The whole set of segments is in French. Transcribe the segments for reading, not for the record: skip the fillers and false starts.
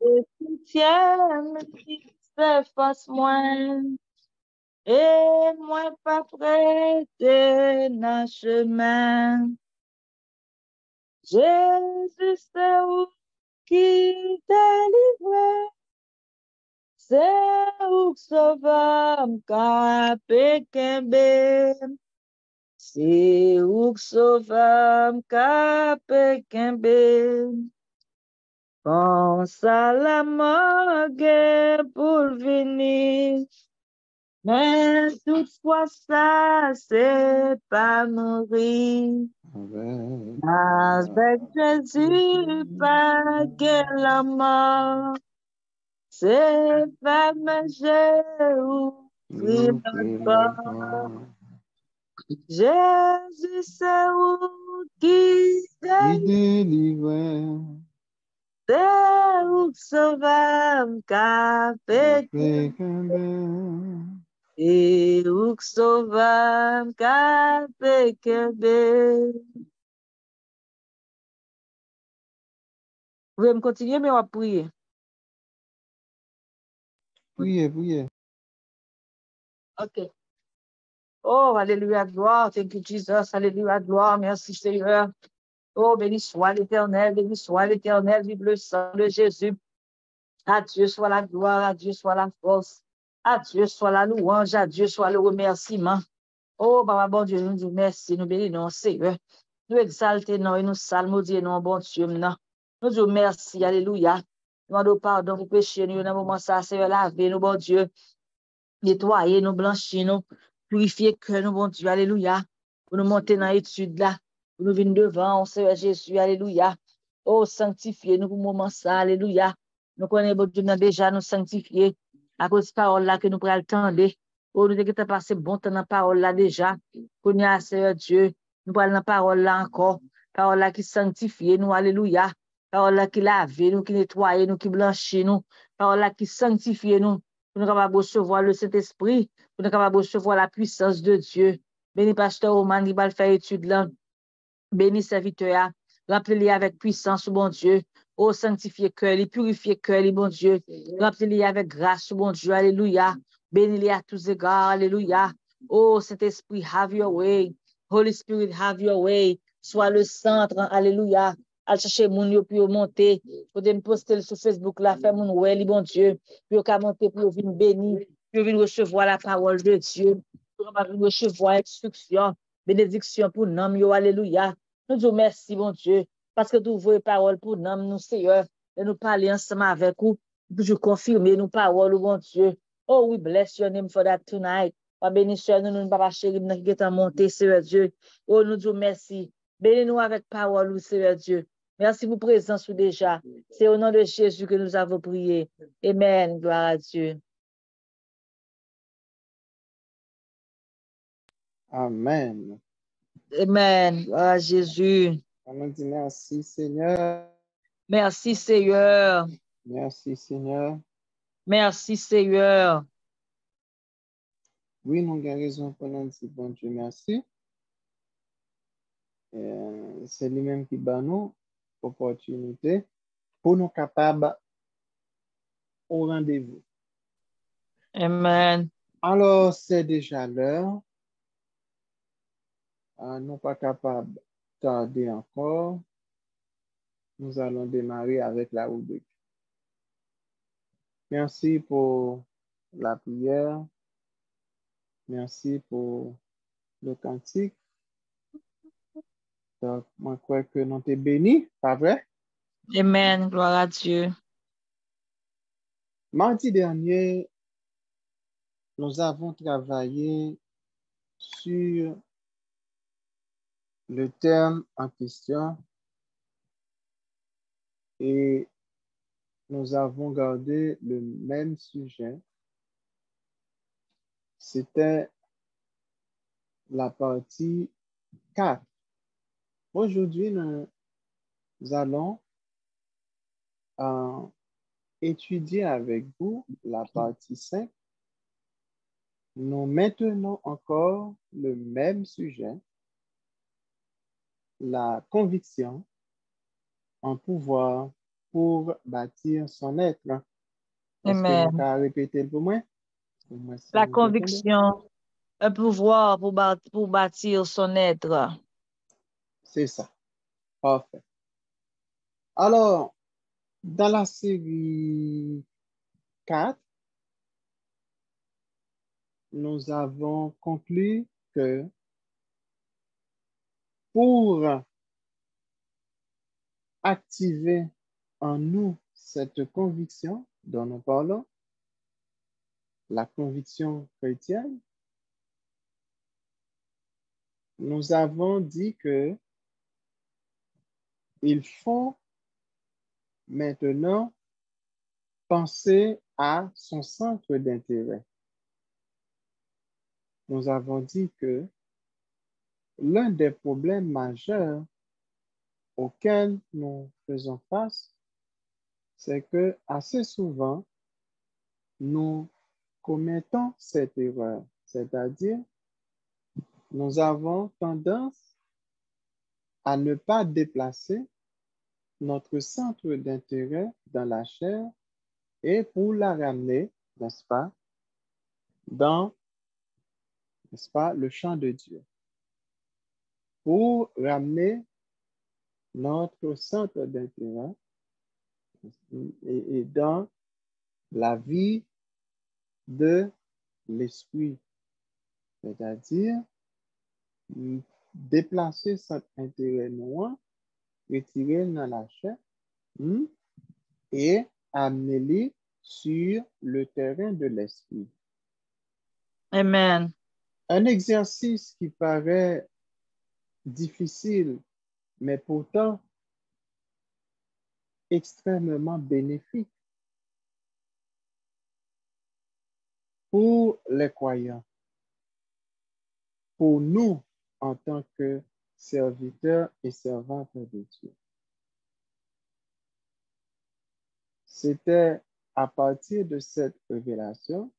Et soutiens qui fait face moi, et moi pas prêté dans chemin. Jésus, c'est où qui délivre, c'est où sauva m'capé kembe, c'est où sauva m'capé kembe. Pense à la morgue pour venir, mais toutefois ça, c'est pas mourir. Avec Jésus, pas que la mort, c'est pas manger ou encore. Jésus, c'est où qui délivre. c'est où sauva m'capé et où sauva m'capé kembe. Vous pouvez me continuer, mais on va prier. Priez. OK. Oh, alléluia, gloire. Thank you, Jesus. Alléluia, gloire. Merci, Seigneur. Oh, béni soit l'Éternel, vive le sang de Jésus. À Dieu soit la gloire, à Dieu soit la force, à Dieu soit la louange, à Dieu soit le remerciement. Oh, Papa, bon Dieu, nous disons merci, nous bénissons, Seigneur. Nous exaltons et nous salmodions, bon Dieu, maintenant. Nous disons merci, alléluia. Nous demandons pardon pour pécher, nous, dans le moment ça, Seigneur, laver nous, bon Dieu. Nettoyer nous, blanchir nous, purifier que nous, bon Dieu, alléluia. Pour nous monter dans l'étude là, pour nous venir devant, Seigneur Jésus, alléluia. Oh, sanctifier nous pour le moment ça, alléluia. Nous connaissons, bon Dieu, nous déjà nous sanctifier à cause de la parole là que nous prenons le temps de. Oh, nous avons passé bon temps dans la parole là déjà. Qu'on y a, Seigneur Dieu, nous prenons la parole là encore. Parole là qui sanctifie nous, alléluia. Parole là qui lave nous, qui nettoie nous, qui blanchit nous. Parole là qui sanctifie nous. Pour nous capables de recevoir le Saint-Esprit, pour nous capables de recevoir la puissance de Dieu. Béni pasteur Oman qui va faire étude là. Béni serviteur, remplis-les avec puissance, bon Dieu. Oh, sanctifiez cœur, purifiez cœur, bon Dieu. Remplis-les avec grâce, bon Dieu. Alléluia. Bénis-les à tous égards. Alléluia. Oh, Saint-Esprit, have your way. Holy Spirit, have your way. Sois le centre. Alléluia. Al chercher mon yo puis monter. Pour me poster sur Facebook là, faire mon ouais, bon Dieu. Puis au monter pour venir bénir, puis venir recevoir la parole de Dieu. Pour venir recevoir instruction, bénédiction pour nous. Yo, alléluia. Nous disons merci, bon Dieu, parce que tu ouvres parole pour nous, Seigneur, et nous parler ensemble avec vous, toujours confirmer nos paroles, bon Dieu. Oh, we bless your name for that tonight. Béni, Seigneur, nous, papa chéri, nous qui est monté, Seigneur Dieu. Oh, nous disons merci. Bénis-nous avec parole, Seigneur Dieu. Merci pour présence déjà. C'est au nom de Jésus que nous avons prié. Amen. Gloire à Dieu. Amen. Amen. Gloire à Jésus. On dit merci, Seigneur. Merci, Seigneur. Merci, Seigneur. Merci, Seigneur. Oui, nous avons raison pour nous dire bon Dieu, merci. C'est lui-même qui bat nous opportunité pour nous capables au rendez-vous. Amen. Alors, c'est déjà l'heure. Nous pas capables de tarder encore. Nous allons démarrer avec la rubrique. Merci pour la prière. Merci pour le cantique. Donc, moi, je crois que nous t'es bénis, pas vrai? Amen. Gloire à Dieu. Mardi dernier, nous avons travaillé sur le terme en question et nous avons gardé le même sujet. C'était la partie 4. Aujourd'hui, nous allons étudier avec vous la partie 5. Nous maintenons encore le même sujet, la conviction en pouvoir pour bâtir son être. Est-ce que nous Amen. pouvons répéter pour moi? Pour moi, si La vous entendez. conviction, un pouvoir pour bâtir son être. C'est ça. Parfait. Alors, dans la série 4, nous avons conclu que pour activer en nous cette conviction dont nous parlons, la conviction chrétienne, nous avons dit que il faut maintenant penser à son centre d'intérêt. Nous avons dit que l'un des problèmes majeurs auxquels nous faisons face, c'est que assez souvent, nous commettons cette erreur, c'est-à-dire nous avons tendance à ne pas déplacer notre centre d'intérêt dans la chair et pour la ramener, n'est-ce pas, dans, n'est-ce pas, le champ de Dieu. Pour ramener notre centre d'intérêt et dans la vie de l'esprit, c'est-à-dire déplacer cet intérêt noir, retirer dans la chair et amener-le sur le terrain de l'esprit. Amen. Un exercice qui paraît difficile, mais pourtant extrêmement bénéfique pour les croyants, pour nous en tant que serviteurs et servantes de Dieu. C'était à partir de cette révélation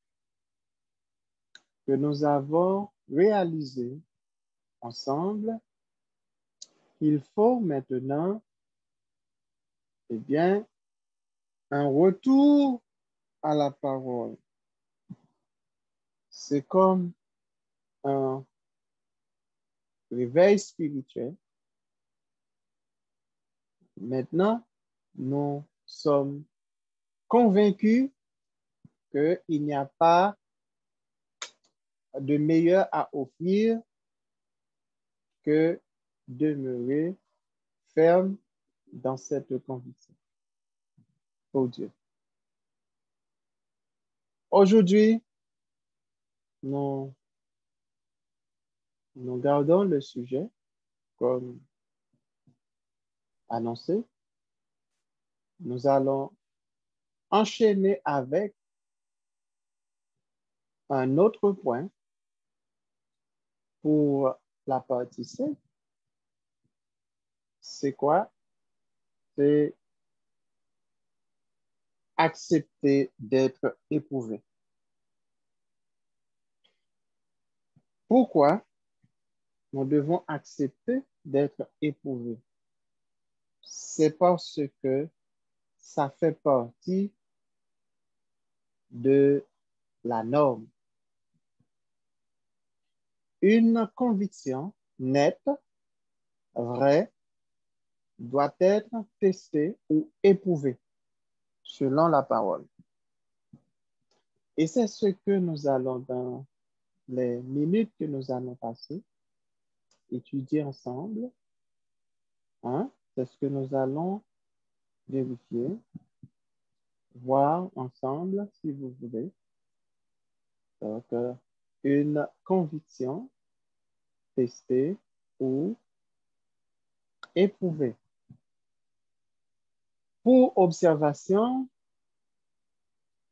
que nous avons réalisé ensemble qu'il faut maintenant, eh bien, un retour à la parole. C'est comme un réveil spirituel. Maintenant, nous sommes convaincus qu'il n'y a pas de meilleur à offrir que demeurer ferme dans cette conviction pour Dieu. Aujourd'hui, nous gardons le sujet comme annoncé. Nous allons enchaîner avec un autre point pour la partie C. C'est quoi? C'est accepter d'être éprouvé. Pourquoi nous devons accepter d'être éprouvés? C'est parce que ça fait partie de la norme. Une conviction nette, vraie, doit être testée ou éprouvée selon la parole. Et c'est ce que nous allons, dans les minutes que nous allons passer, étudier ensemble. C'est ce que nous allons vérifier, voir ensemble, si vous voulez. Donc, une conviction testée ou éprouvée. Pour observation,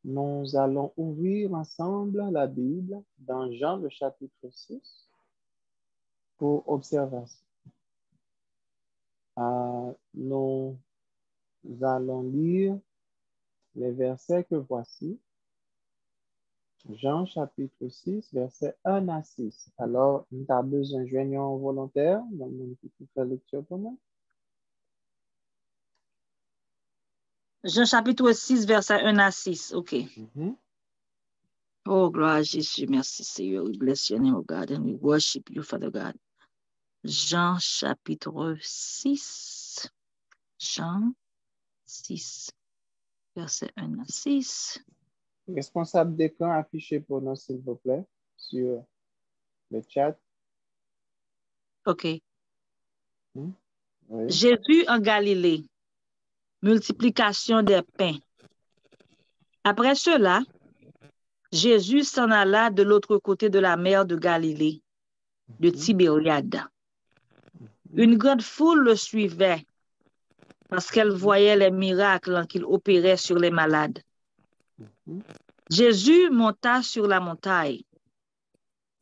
nous allons ouvrir ensemble la Bible dans Jean le chapitre 6 pour observation. Nous allons lire les versets que voici. Jean chapitre 6, versets 1 à 6. Alors, nous avons besoin de joignants volontaires, donc nous pouvons faire lecture pour moi. Jean chapitre 6, verset 1 à 6. OK. Mhm. Oh, gloire à Jésus. Merci, Seigneur. We bless your name, oh God, and we worship you, Father God. Jean chapitre 6. Jean 6, verset 1 à 6. Responsable d'écran, affichez pour nous, s'il vous plaît, sur le chat. OK. Oui. Jésus en Galilée. Multiplication des pains. Après cela, Jésus s'en alla de l'autre côté de la mer de Galilée, de Tibériade. Une grande foule le suivait parce qu'elle voyait les miracles qu'il opérait sur les malades. Jésus monta sur la montagne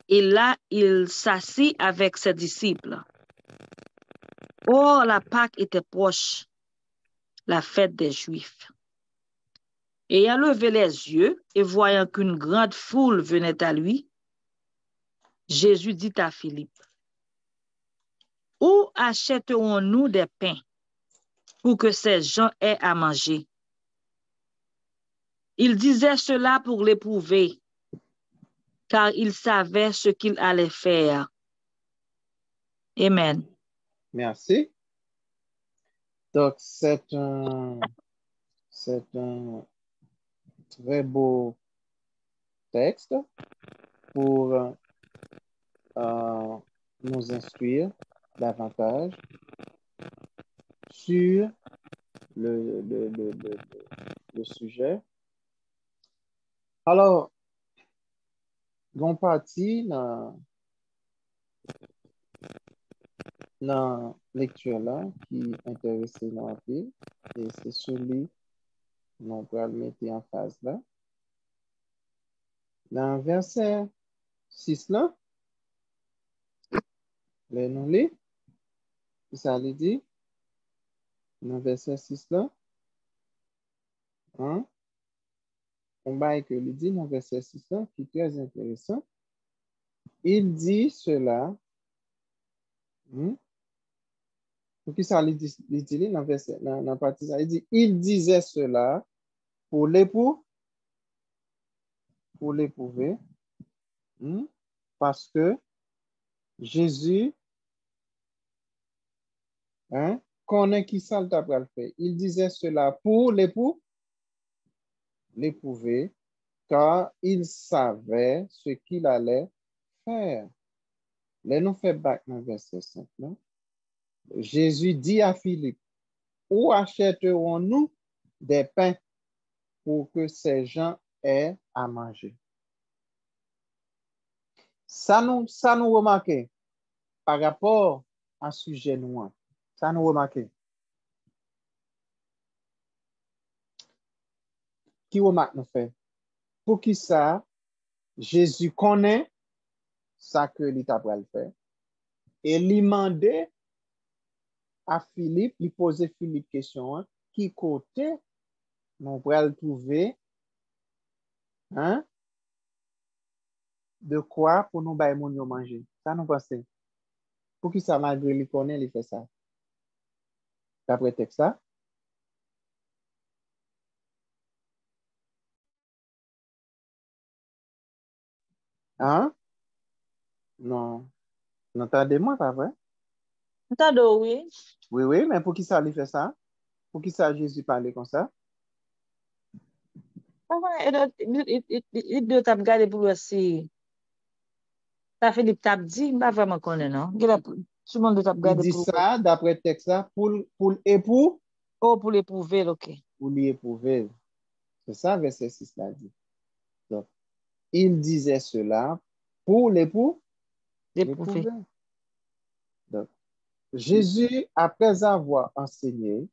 et là, il s'assit avec ses disciples. Or, la Pâque était proche, la fête des Juifs. Ayant levé les yeux et voyant qu'une grande foule venait à lui, Jésus dit à Philippe, « Où achèterons-nous des pains pour que ces gens aient à manger? » Il disait cela pour l'éprouver, car il savait ce qu'il allait faire. Amen. Merci. Donc, c'est un très beau texte pour nous instruire davantage sur le sujet. Alors, grande partie dans la lecture là qui intéresse la vie, et c'est celui que l'on peut mettre en phase là. Dans le verset 6 là, les nous lit, ça lui dit, dans le verset 6 là, hein, on va que lui dit dans le verset 6 là, qui est très intéressant. Il dit cela, pour qui ça lui dit dans le verset, dans la partie ça, il dit, il disait cela pour l'éprouver, parce que Jésus, connaît qui ça le t'a fait. Il disait cela pour l'éprouver, car il savait ce qu'il allait faire. Là, nous fait back dans le verset 5. Là. Jésus dit à Philippe, où achèterons-nous des pains pour que ces gens aient à manger? Ça nous remarque par rapport à ce sujet noir. Ça nous remarque. Qui remarque nous fait? Pour qui ça, Jésus connaît ça que l'État va le faire. Et il demandait à Philippe, il posait Philippe question, qui côté nous pourrait le trouver, de quoi pour nous bailler mon manger. Ça nous pensez. Pour qui ça, malgré lui connaît, il fait ça. D'après texte ça. Hein? Non. N'entendez-moi, pas vrai? Entendez, oui. Oui, oui, mais pour qui ça, il fait ça? Pour qui ça, Jésus parlait comme ça? Il doit t'avoir gardé pour aussi. Ça fait des tapes dit, pas vraiment connaît, non? Tout le monde doit Il t'avoir dit pour. ça, d'après texte ça, pour l'éprouver. Oh, pour l'éprouver, OK. Pour l'éprouver. C'est ça, verset 6 là dit. Donc, il disait cela pour l'éprouver. Donc, Jésus, après avoir enseigné,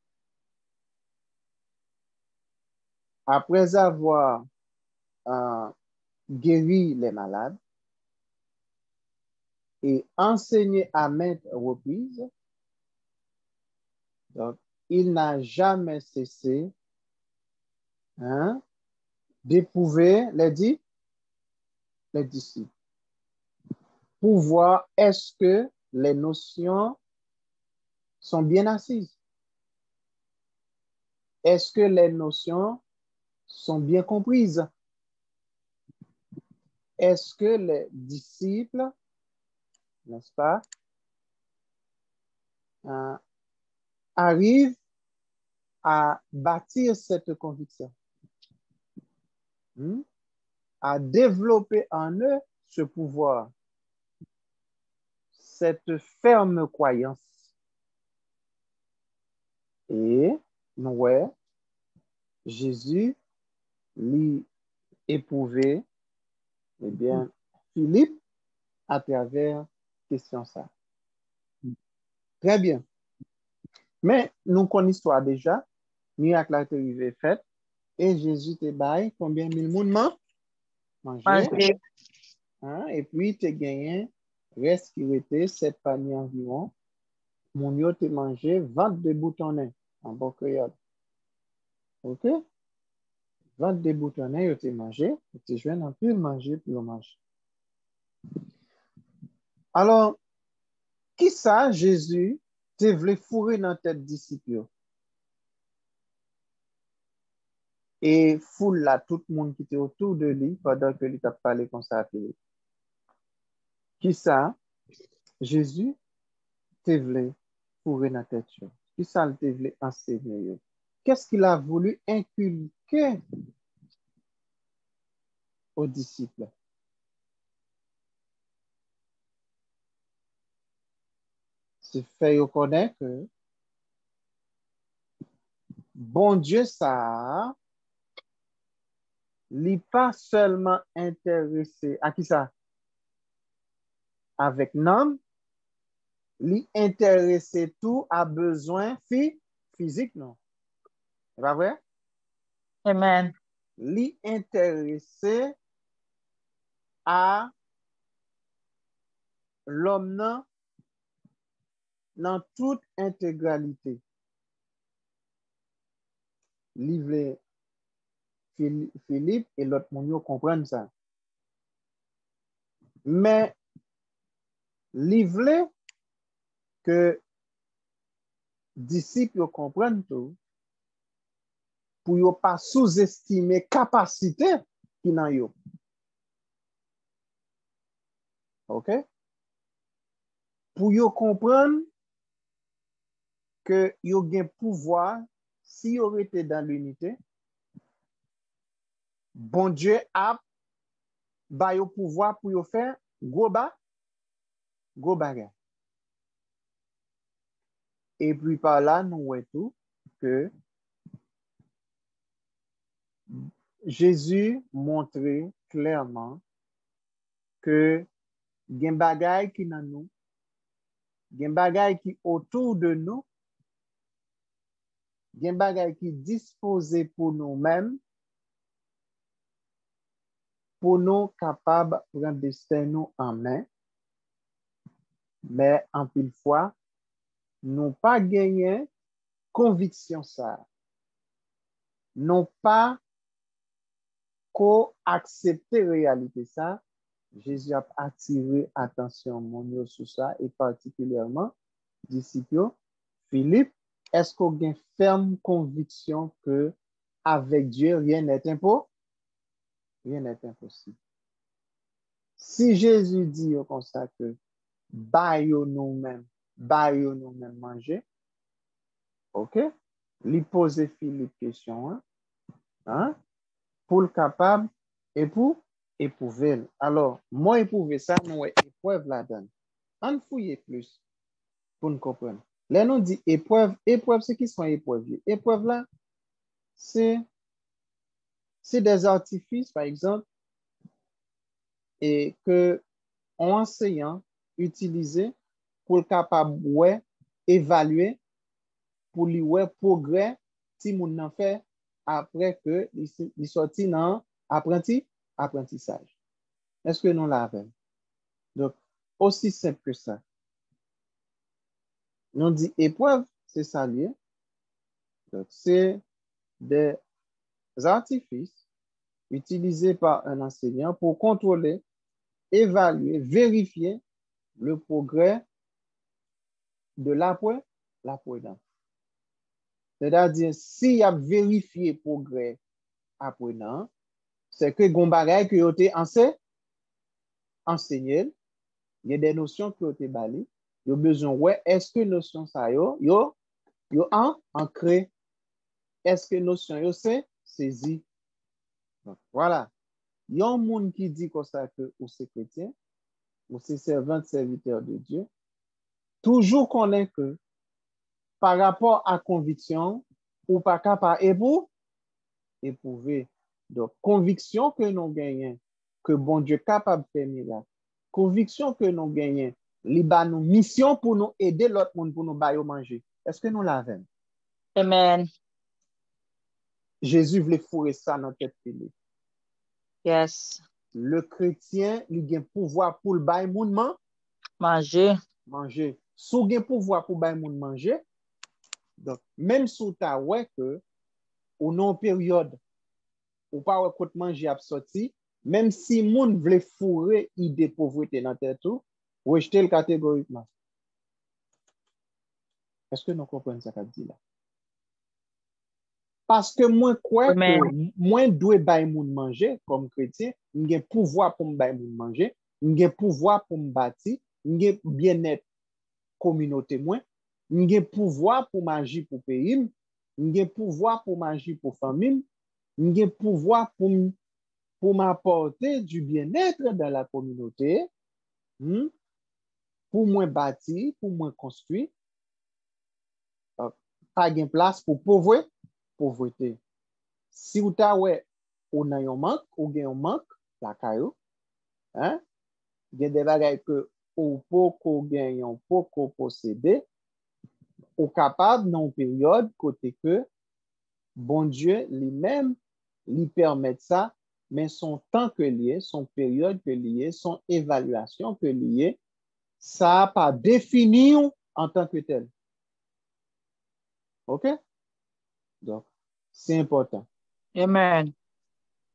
après avoir guéri les malades et enseigné à maintes reprises, donc, il n'a jamais cessé d'éprouver les disciples pour voir est-ce que les notions sont bien assises. Est-ce que les notions sont bien comprises? Est-ce que les disciples, n'est-ce pas, arrivent à bâtir cette conviction, à développer en eux ce pouvoir, cette ferme croyance? Et, ouais, Jésus lui éprouvé, eh bien, Philippe à travers question ça. Très bien. Mais nous connaissons l'histoire déjà, miracle a été fait, et Jésus te baille combien mille monde manger. Hein? Et puis, tu gagné, reste qui était 7 paniers environ. Mon yo te mangé 22 boutonnets en bon créole. OK? 22 boutonnets, yo te mangé, tu joué un peu manger pour le manger. Alors, qui ça, Jésus, te voulait fourrer dans tête disciple? Et foule là, tout le monde qui était autour de lui pendant que lui t'a parlé comme ça à Philippe. Qui ça? Jésus te voulait fourrer dans tête. Qui ça te voulait enseigner? Qu'est-ce qu'il a voulu inculquer aux disciples? C'est fait reconnaître que bon Dieu, ça, n'est pas seulement intéressé à qui ça? Avec l'homme, il intéressé tout à besoin physique, non? C'est pas vrai? Amen. Il intéressé à l'homme dans toute intégralité. Livre Philippe et l'autre monde comprennent ça. Mais livre que disciples comprennent tout pour ne pas sous-estimer capacité qui n'a yo. OK? Pour yo comprendre que yo gen pouvoir si yo était dans l'unité, bon Dieu a ba yo pouvoir pour yo faire gros bagay. Et puis par là, nous voyons tout que Jésus montrait clairement que gen bagay qui nan nous, gen bagay qui autour de nous, gen bagay qui disposé pour nous-mêmes, pour nous capables de prendre destin nous en main, mais en pile fois, nous pas gagné conviction ça, non pas co-accepter réalité ça. Jésus a attiré attention mon sur ça et particulièrement disciple Philippe. Est-ce qu'on a une ferme conviction que avec Dieu rien n'est impossible? Rien n'est impossible. Si Jésus dit comme ça que baillons nous-mêmes manger, ok? Lui poser Philippe question, hein? Pour le capable et pour éprouver. Alors, moi éprouver ça, nous épreuve là-dedans. On fouille plus pour nous comprendre. Là, nous dit épreuve, c'est qui sont épreuves? Épreuve là, c'est des artifices, par exemple, et que un enseignant utilisé pour le capable ouais, évaluer pour lui ouais progrès si moun nan fait après que il sorti dans apprentissage. Est-ce que nous l'avons? Donc, aussi simple que ça. Nous dit épreuve, c'est ça lié. Donc, c'est des artifices utilisés par un enseignant pour contrôler, évaluer, vérifier le progrès de l'apprenant. C'est-à-dire, si y a vérifié progrès apprenant, c'est que gon bagay que yo te enseigné, il y a des notions qui ont été balisées. Yo besoin, ouais, est-ce que notion ça yo ancré? Est-ce que notion yo c'est saisi? Donc, voilà. Il y a un monde qui dit comme ça que ou c'est chrétien, ou c'est servant, serviteur de Dieu, toujours connaît que par rapport à conviction, ou pas capable éprouver. Donc, conviction que nous gagnons, que bon Dieu est capable de faire miracle. Conviction que nous gagnons, li ba nous mission pour nous aider l'autre monde pour nous bailler manger. Est-ce que nous l'avons? Amen. Jésus voulait fourrer ça dans tête fili. Yes. Le chrétien, il a pouvoir pour le bailler monde Manger. manger. Sou gen pouvoir pour bailler monde manger. Donc, même sous ta ouais que ou non période ou pas ouais côté manger a sorti, même si moun vle fourrer idée pauvreté dans tête tout, rejeter le catégoriquement. Est-ce que nous comprenons ça qu'a dit là? Parce que moi quoi Amen. que moi doit bay moun manger comme chrétien, j'ai pouvoir pour me bay moun manger, j'ai pouvoir pour me bâtir, j'ai bien-être communauté moi, j'ai pouvoir pour m'agir pour pays, j'ai pouvoir pour m'agir pour famille, j'ai pouvoir pour m'apporter du bien-être dans la communauté, pour moi bâtir, pour moi construire. Pas de place pour pauvreté. Si vous avez un manque, ou un manque, la caillou, hein, il y a des bagages que ou poko gagne, ou poko posséder, ou capable dans une période côté que bon Dieu lui-même lui permet ça, mais son temps que lié, son période que lié, son évaluation que lié, ça n'a pas défini en tant que tel. OK? Donc, c'est important. Amen.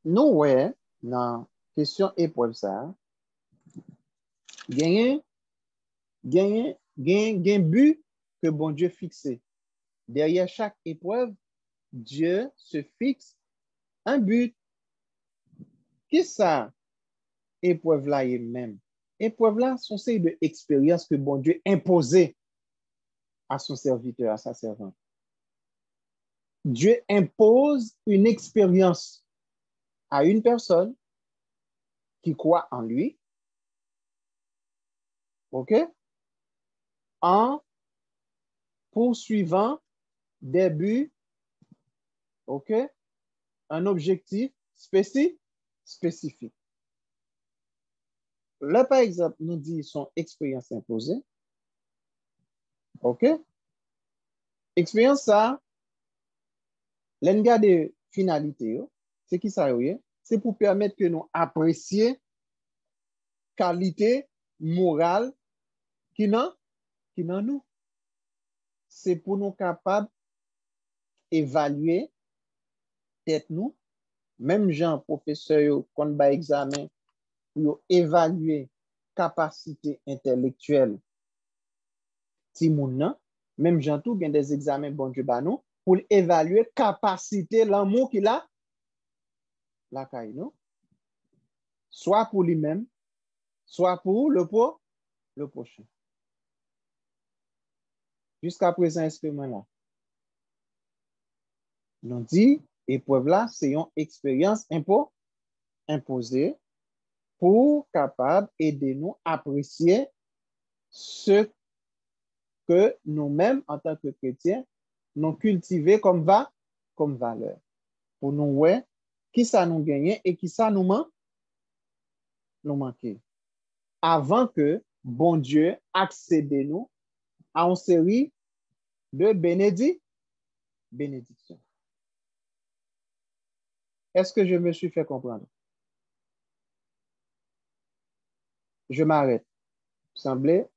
Nous, ouais, dans question épreuve ça, gagner but que bon Dieu fixé. Derrière chaque épreuve, Dieu se fixe un but. Qu'est-ce ça, épreuve là elle-même? Épreuve là, sont ces de expériences que bon Dieu imposait à son serviteur, à sa servante. Dieu impose une expérience à une personne qui croit en lui, OK? En poursuivant des buts, OK? Un objectif spécifique. Là, par exemple, nous dit son expérience imposée. OK? Expérience ça, l'enga de finalité, c'est qui ça, oui? C'est pour permettre que nous apprécions qualité morale qui n'en nous. C'est pour nous capables d'évaluer tête nous, même Jean, professeur, quand ba examen, pour évaluer capacité intellectuelle ti moun nan, même Jean tout gen des examens bon Dieu ba nous pour évaluer capacité l'amour qu'il a la caille nous, soit pour lui-même, soit pour le prochain. Jusqu'à présent, expérience là. Nous dit, épreuve là, c'est une expérience imposée pour capable aider nous à apprécier ce que nous-mêmes, en tant que chrétiens, nous cultivons comme valeur. Pour nous, ouais, qui ça nous gagne et qui ça nous manque. Avant que bon Dieu accède nous à une série de bénédictions. Est-ce que je me suis fait comprendre? Je m'arrête. Il semblait,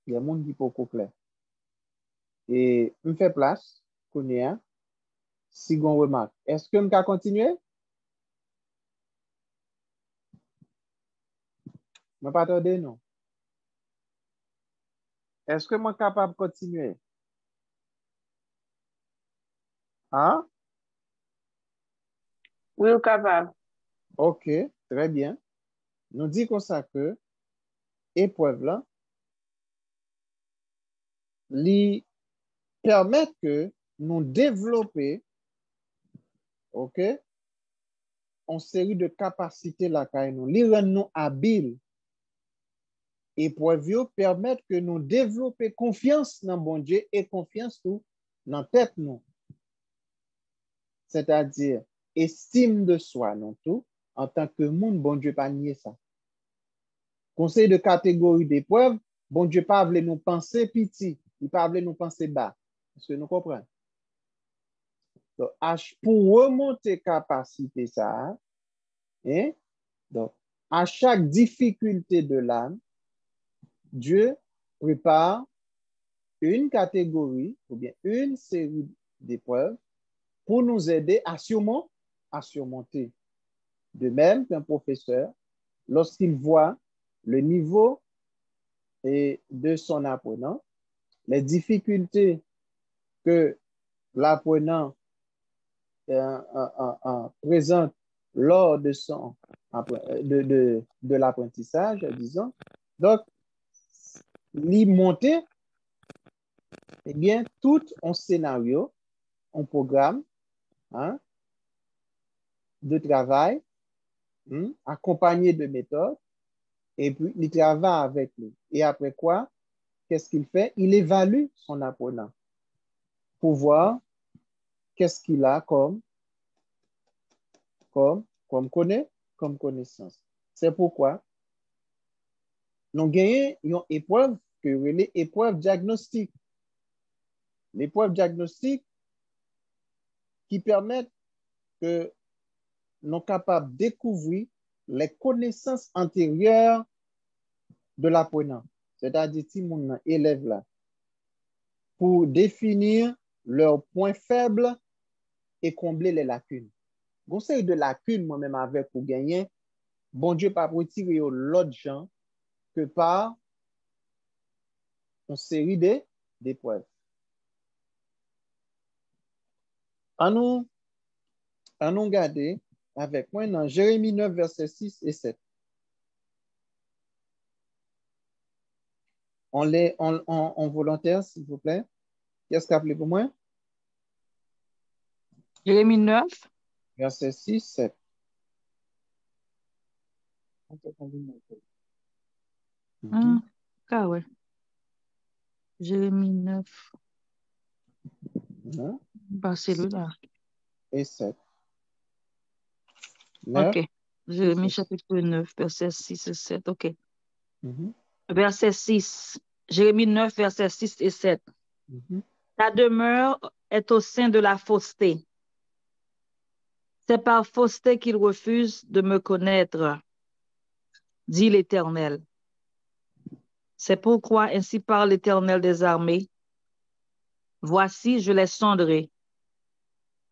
il y a un monde qui peut clair. Et me fait place, qu'on y a, si on remarque. Est-ce que je peux continuer? Je ne pas attendre, non. Est-ce que je suis capable de continuer? Hein? Oui, capable. OK, très bien. Nous dit comme ça que épreuve là, li permettre que nous développer, OK, une série de capacités là nous, li rend nous habiles. Épreuve permettre que nous développer confiance dans bon Dieu et confiance tout dans tête nous. C'est-à-dire estime de soi non tout en tant que monde, bon Dieu pas nier ça. Conseil de catégorie d'épreuve, bon Dieu pas voulait nous penser petit, il pas voulait nous penser bas. Est-ce que nous comprenons? Donc, pour remonter capacité ça, hein? Donc, à chaque difficulté de l'âme, Dieu prépare une catégorie ou bien une série d'épreuves pour nous aider à surmonter. De même qu'un professeur, lorsqu'il voit le niveau de son apprenant, les difficultés que l'apprenant présente lors de l'apprentissage, disons. Donc, l'y monter, eh bien, tout un scénario, un programme hein, de travail accompagné de méthodes, et puis il travaille avec lui. Et après quoi, qu'est-ce qu'il fait? Il évalue son apprenant pour voir qu'est-ce qu'il a comme connaissance. C'est pourquoi nous gagnons une épreuve que les épreuves diagnostiques. L'épreuve diagnostique qui permettent que nous sommes capables de découvrir les connaissances antérieures de l'apprenant. C'est-à-dire, si mon élève là, pour définir leurs points faibles et combler les lacunes. Conseil de lacunes, moi-même, avec pour gagner, bon Dieu, pas pour tirer l'autre gens que par une série d'épreuves. À nous regarder avec moi dans Jérémie 9, versets 6 et 7. On volontaire, s'il vous plaît. Qu'est-ce qu'appelez pour moi? Jérémie 9. Verset 6, 7. Ah, ouais. Jérémie 9. Bah, c'est lui là. Et 7. 9. OK. Jérémie chapitre 9, verset 6 et 7. OK. Mm-hmm. Verset 6. Jérémie 9, verset 6 et 7. Mm-hmm. Ta demeure est au sein de la fausseté. C'est par fausseté qu'il refuse de me connaître, dit l'Éternel. C'est pourquoi ainsi parle l'Éternel des armées. Voici, je les sonderai,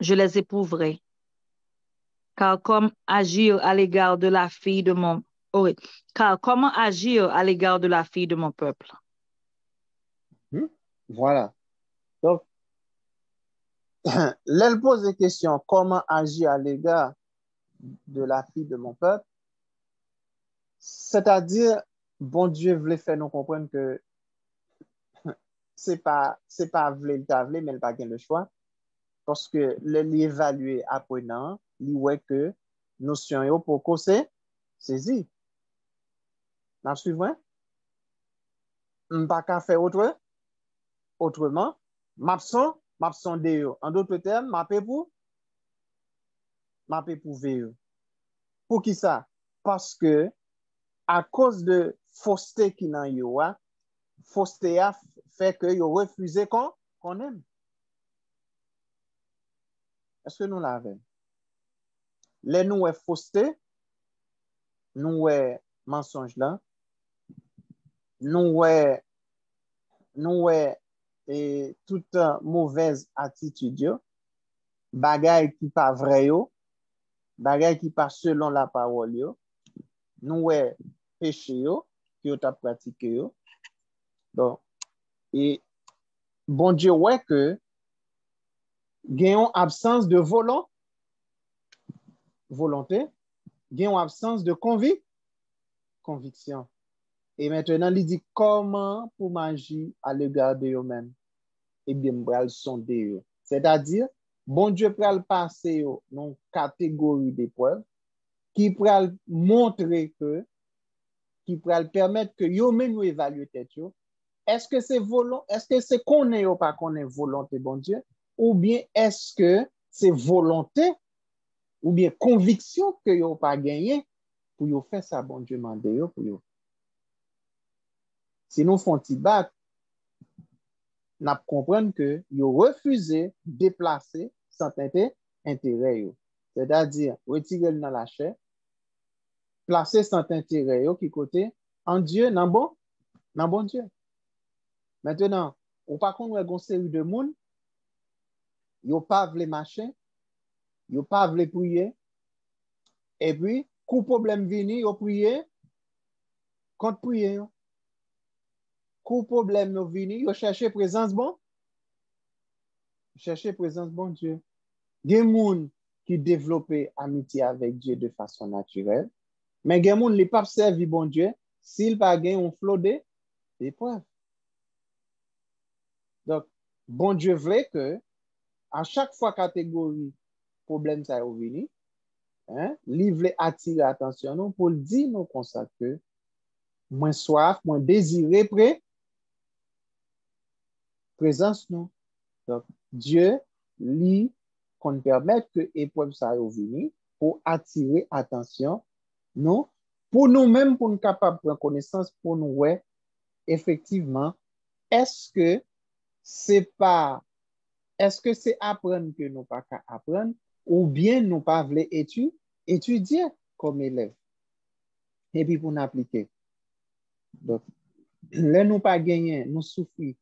je les éprouverai. Car comment agir à l'égard de la fille de mon peuple? Voilà. Donc, l'elle pose des questions, comment agir à l'égard de la fille de mon peuple? C'est-à-dire, bon Dieu voulait faire nous comprendre que c'est pas voulait le tavler, mais il pas le choix. Parce que l'évaluer apprenant, il voit que notion yo pour causer saisi. N'a suivant? Pas qu'à faire autrement. M'absent de yo. En d'autres termes, m'appé pour veiller. Pour qui ça? Parce que à cause de fausseté qui nan yo a, fausseté a fait que yo refusé qu'on aime. Est-ce que nous l'avons? Les nous est fausseté, nous est mensonge là, nous est et toute mauvaise attitude, bagay qui pas vrai yo, bagay qui pas selon la parole yo, nous est péché yo, qui yo t'a pratiqué yo. Donc, et bon Dieu ouais que Gagnons absence de volonté, gagnons absence de conviction. Et maintenant, il dit comment pour m'agir à l'égard de eux-mêmes. Eh bien, m'bral sonder eux. C'est-à-dire, bon Dieu pral passer dans une catégorie d'épreuves qui pral montrer que, qui pral permettre que eux-mêmes nous évaluer tête yo. Est-ce que c'est qu'on est ou pas qu'on est volonté, bon Dieu? Ou bien est-ce que c'est volonté ou bien conviction que yo pas gagné pour yo faire ça, bon Dieu, mande yo pour yo. Sinon, font ti bac, n'a comprendre que yo refusé déplacer sans intérêt yo. C'est-à-dire, retirer dans la chair, placer sans intérêt yo qui côté en Dieu, nan bon Dieu. Maintenant, ou pas qu'on gon série de monde, yo pas vle machin, yo pas vle prier, et puis, coup problème vini, yo prier, contre prier yo. Coup problème yo vini, yo chercher présence bon Dieu. Gen moun qui développe amitié avec Dieu de façon naturelle, mais gen moun li pas servi bon Dieu s'il pas gen un flot d'épreuves. Donc, bon Dieu voulait que à chaque fois catégorie problème ça yo vini, li vle attirer attention nous pour dire nous comme ça que moins soif, moins désiré présence nous. Donc, Dieu, lui, qu'on permette que l'épreuve ça vini pour attirer attention, nous, pour nous-mêmes, pour nous capables de prendre connaissance, pour nous, ouais, effectivement, est-ce que c'est apprendre que nous pas qu'à apprendre, ou bien nous pas voulons étudier comme élève. Et puis pour nous appliquer. Donc, là, nous pas gagner, nous souffrir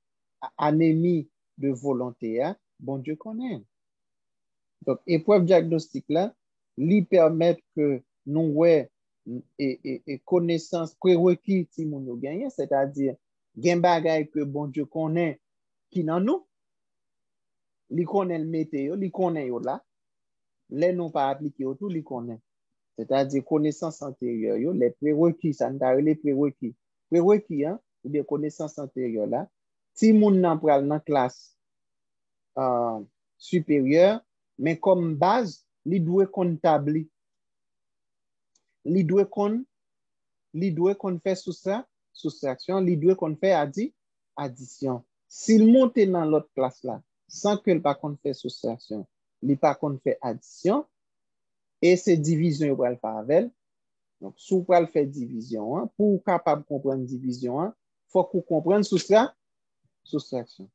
anémie de volonté, hein? Bon Dieu connaît. Donc, épreuve diagnostique là, lui permettre que nous ouais et connaissance prérequis si nous gagnons, c'est-à-dire gen bagay que bon Dieu connaît qui dans nous, lui connaît le météo, lui connaît yo là, les non pas appliqué autour, lui connaît. C'est-à-dire connaissance antérieure, yo, les prérequis, ça nous les prérequis. Prérequis, hein, ou bien connaissance antérieure là, si moun nan pral dans classe supérieure, mais comme base, li doit comptable. Li doit qu'on fait soustraction, li doit qu'on fait addition. S'il monte dans l'autre classe là, sans que pas qu'on fait soustraction, li pas qu'on fait addition, et c'est division yo pral faire avec. Donc, si vous pral faire division, hein, pour capable comprendre division, hein, faut qu'on comprenne soustraction.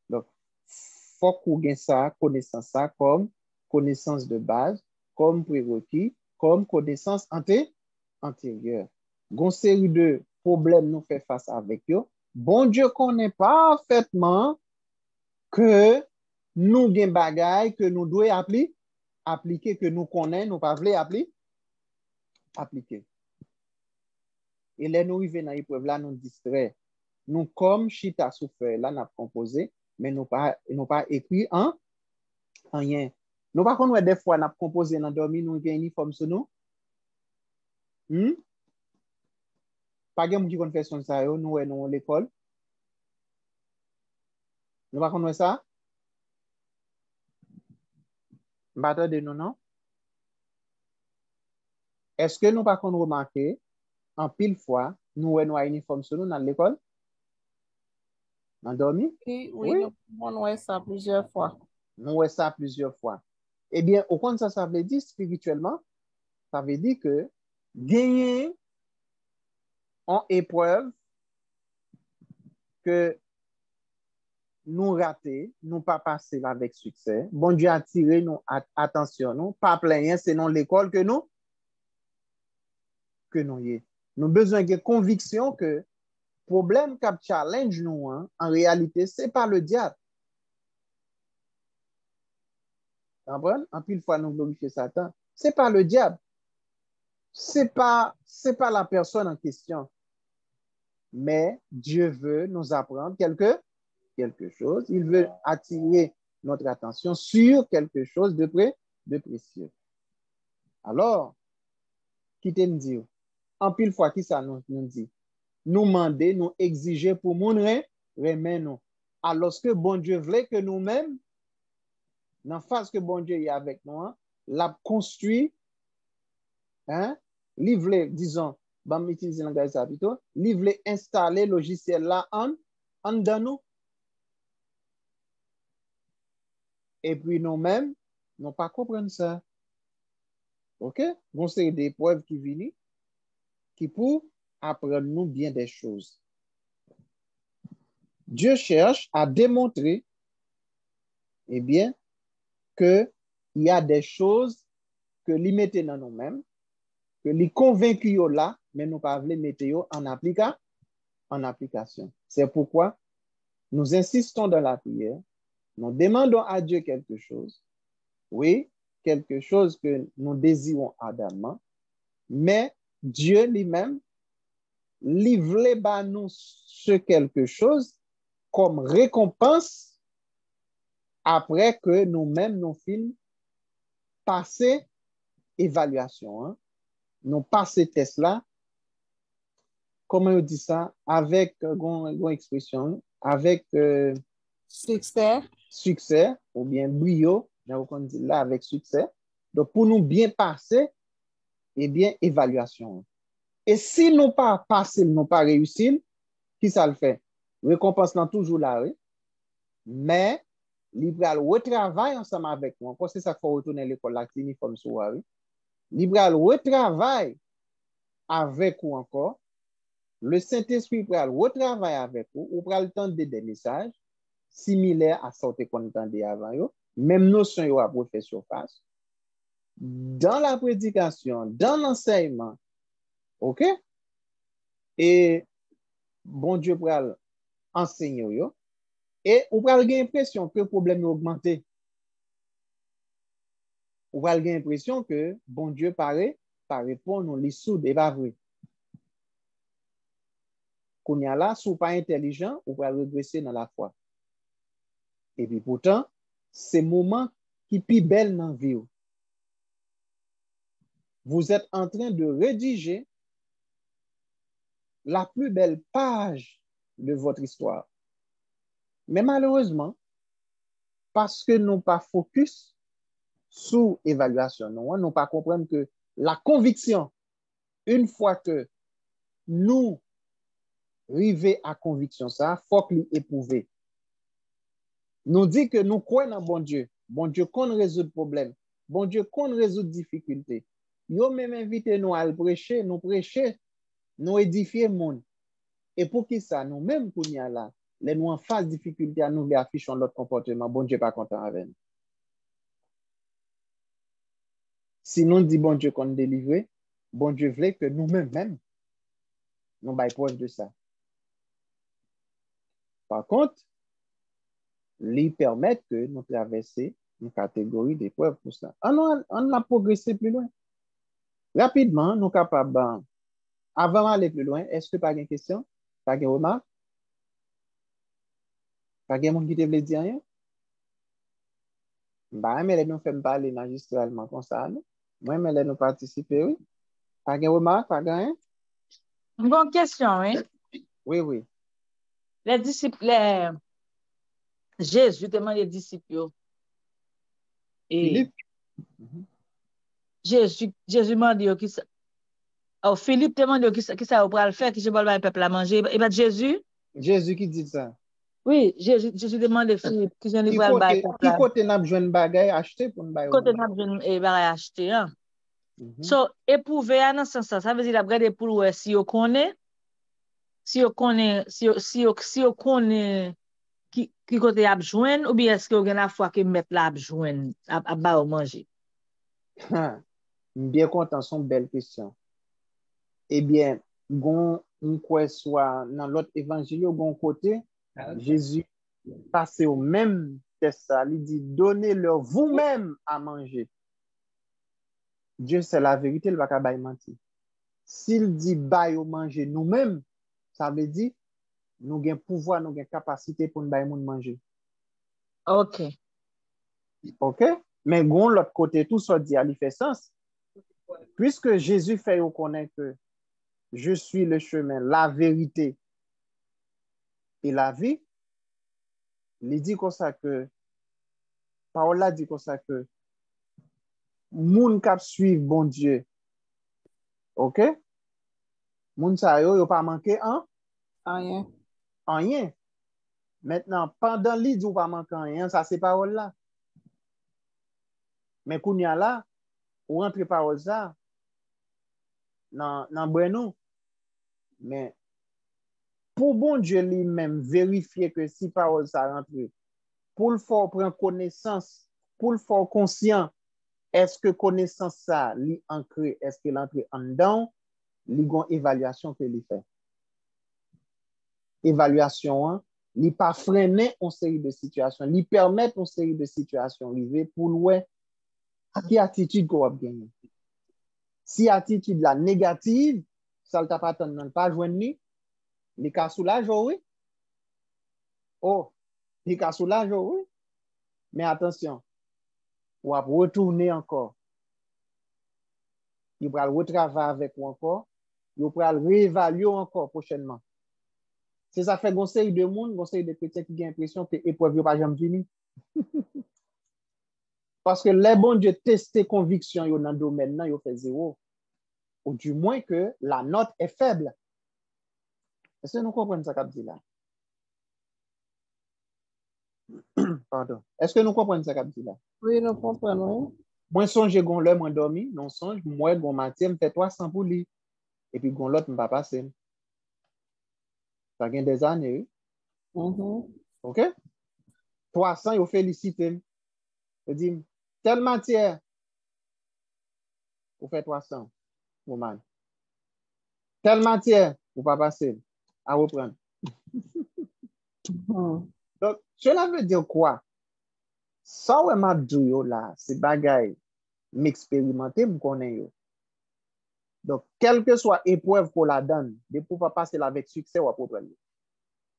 Donc, faut qu'on gagne ça, connaissance ça comme connaissance de base, comme prérequis, comme connaissance antérieure. Gon série de problèmes nous fait face avec eux. Bon Dieu connaît parfaitement que nous gagne bagay que nous devons appliquer que nous connaissons, nous pas voulons appliquer. Et là, nous arrivons dans l'épreuve, là, nous distrait. Nous, comme chita souffert, là, nous avons composé, mais nous pas écrit en rien. Nous, par contre, des fois, nous avons composé dans dormi, nous avons un uniforme sur nous. Pas de gens qui fait son ça, nous, nous, l'école. Nous, par contre, ça. Batteur de nous, non? Est-ce que nous, par contre, remarqué, en pile fois, nous, nous, un uniforme sur nous dans l'école? Endormi? Oui, nous voyons ça plusieurs fois. Nous voyons ça plusieurs fois. Eh bien, au contraire, ça veut dire spirituellement, ça veut dire que gagner en épreuve que nous rater, nous pas passer avec succès. Bon Dieu a tiré nous attention, nous pas plein, c'est non l'école que nous y. Nous besoin de conviction que problème qui challenge nous, hein, en réalité, c'est pas le diable. Comprenez? En pile fois, nous glorifions Satan. C'est pas le diable. C'est pas la personne en question. Mais Dieu veut nous apprendre quelque chose. Il veut attirer notre attention sur quelque chose de précieux. Alors, qui te dit, en pile fois qui ça nous dit, nous demander, nous exiger pour moun remet nous. Alors que bon Dieu voulait que nous-mêmes, dans face que bon Dieu est avec nous, l'a construit, hein, livre, disons, bon, utiliser le langage plutôt, livre installer le logiciel là en dans nous. Et puis nous-mêmes, nous pas comprendre ça. OK? Bon, c'est des preuves qui viennent, qui pour apprendre nous bien des choses. Dieu cherche à démontrer, eh bien, qu'il y a des choses que lui mette dans nous-mêmes, que lui convaincu là, mais nous pas voulons mettre en application. C'est pourquoi nous insistons dans la prière, nous demandons à Dieu quelque chose, oui, quelque chose que nous désirons ardemment, mais Dieu lui-même livre par nous ce quelque chose comme récompense après que nous-mêmes nous films passer évaluation, hein? Nous passer test là, comment on dit ça, avec une expression, avec succès ou bien brio, on dit là avec succès. Donc pour nous bien passer, eh bien évaluation. Et si nous pas passer, nous pas réussir, qui ça le fait? Récompense là toujours là, oui. Mais libéral retravaille ensemble avec nous. Parce que ça faut retourner à l'école là, uniforme sur oui. Libéral retravaille avec vous encore. Le Saint-Esprit pral retravaille avec vous, ou pral tendre des messages similaires à ce qu'on entendait avant yo, même notion yo a fait surface. Dans la prédication, dans l'enseignement, OK? Et bon Dieu pral enseigner yo, et ou pral gen l'impression que le problème est augmenté. Ou pral gen l'impression que bon Dieu paraît répondre les soudes et pas vrai. Qu'on y a là, si vous pas intelligent, vous pouvez regresser dans la foi. Et puis pourtant, c'est le moment qui est plus belle dans la vie. Vous êtes en train de rédiger la plus belle page de votre histoire. Mais malheureusement, parce que nous pas focus sur l'évaluation, nous pas comprendre que la conviction, une fois que nous arrivons à conviction, ça, il faut que nous éprouver. Nous dit que nous croyons en bon Dieu qu'on résout le problème, bon Dieu qu'on résout difficulté. Nous même invité nous à le prêcher, nous édifier le monde. Et pour qui ça, nous même pour nous là, les nous en face difficulté à nous affichons notre comportement, bon Dieu pas content avec nous. Si nous dit bon Dieu qu'on délivre, bon Dieu voulait que nous-mêmes, nous baillons preuve de ça. Par contre, lui permettre que nous traversions une catégorie d'épreuves pour ça. On a progressé plus loin. Rapidement, nous sommes capables, avant d'aller plus loin, est-ce que pas une question? Pas une remarque? Pas de monde qui te veut dire rien? Bah, mais nous faisons parler magistralement comme ça. Moi, mais nous participer, oui. Pas de remarque, pas de rien? Une bonne question, oui. Oui. Les disciples, Jésus demande les disciples. Et Jésus m'a dit que ça. Oh, Philippe demande qui ça va le faire, qui je vais le peuple à manger. Et bien Jésus qui dit ça? Oui, Jésus demande à Philippe qui je vais le peuple. Qui côté n'a besoin de bagaille acheter pour nous bailler? Côté n'a besoin de bagaille acheter. Hein? So, éprouver dans ce sens, ça veut dire regarder pour si on connaît, si on connaît qui côté a besoin, ou bien est-ce qu'on a la foi que mettre là besoin à bas manger. Bien content, c'est une belle question. Eh bien, on soit dans l'autre évangile, bon côté, Jésus passe au même test, il dit donnez-leur vous-même à manger. Dieu c'est la vérité, il va pas mentir. S'il dit bail au manger nous-mêmes, ça veut dire nous avons pouvoir, nous avons capacité pour nous bailler manger. OK. OK? Mais gon l'autre côté, tout ça dit, il fait sens. Puisque Jésus fait reconnaître que je suis le chemin, la vérité et la vie, il dit comme ça que, parole là dit comme ça que, moun kap suivre bon Dieu, OK? Moun sa yo pas manqué Rien. rien. Maintenant, pendant l'idée ou pas manqué rien, ça c'est parole là. Mais qu'on y a là, ou rentre parole ça, dans Brenou. Mais pour bon Dieu lui-même vérifier que si parole ça rentre, pour le faire prendre connaissance, pour le faire conscient, est-ce que connaissance ça li ancré, est-ce que l'entre en dedans, li gon évaluation que li fait. Évaluation, hein, li pas freiner une série de situations, li permettre une série de situations arriver pour ouais qui attitude qu'on va gagner. Si attitude la négative, ça ne t'a pas pas joindre ni, li ka soulage oui. Oh, li ka soulage oui. Mais attention, on va retourner encore. Il va retravailler avec vous encore. Il va réévaluer encore prochainement. C'est ça fait conseil de monde, conseil de chrétiens qui ont l'impression que l'épreuve n'est pas jamais finie. Parce que les bons Dieu testent conviction dans le domaine, ils fait zéro. Ou du moins que la note est faible. Est-ce que nous comprenons ça qu'a dit là? Pardon. Est-ce que nous comprenons ça qu'a dit là? Oui, nous comprenons. Moi, songe gon l'heure, moi dormi, non songe, moi, gon matière, me fait 300 pour lui. Et puis, gon l'autre, me pas passer. Ça gagne des années. OK? 300, il félicite. Il dit, telle matière, vous faites 300, woman. Telle matière, vous pas passer. À reprendre. Donc, cela veut dire quoi? Ça, ouais, m'a dit là, c'est bagaille, m'expérimenter, me connaître. Donc, quelle que soit épreuve qu'on la donne, de pouvoir passer avec succès ou à problème.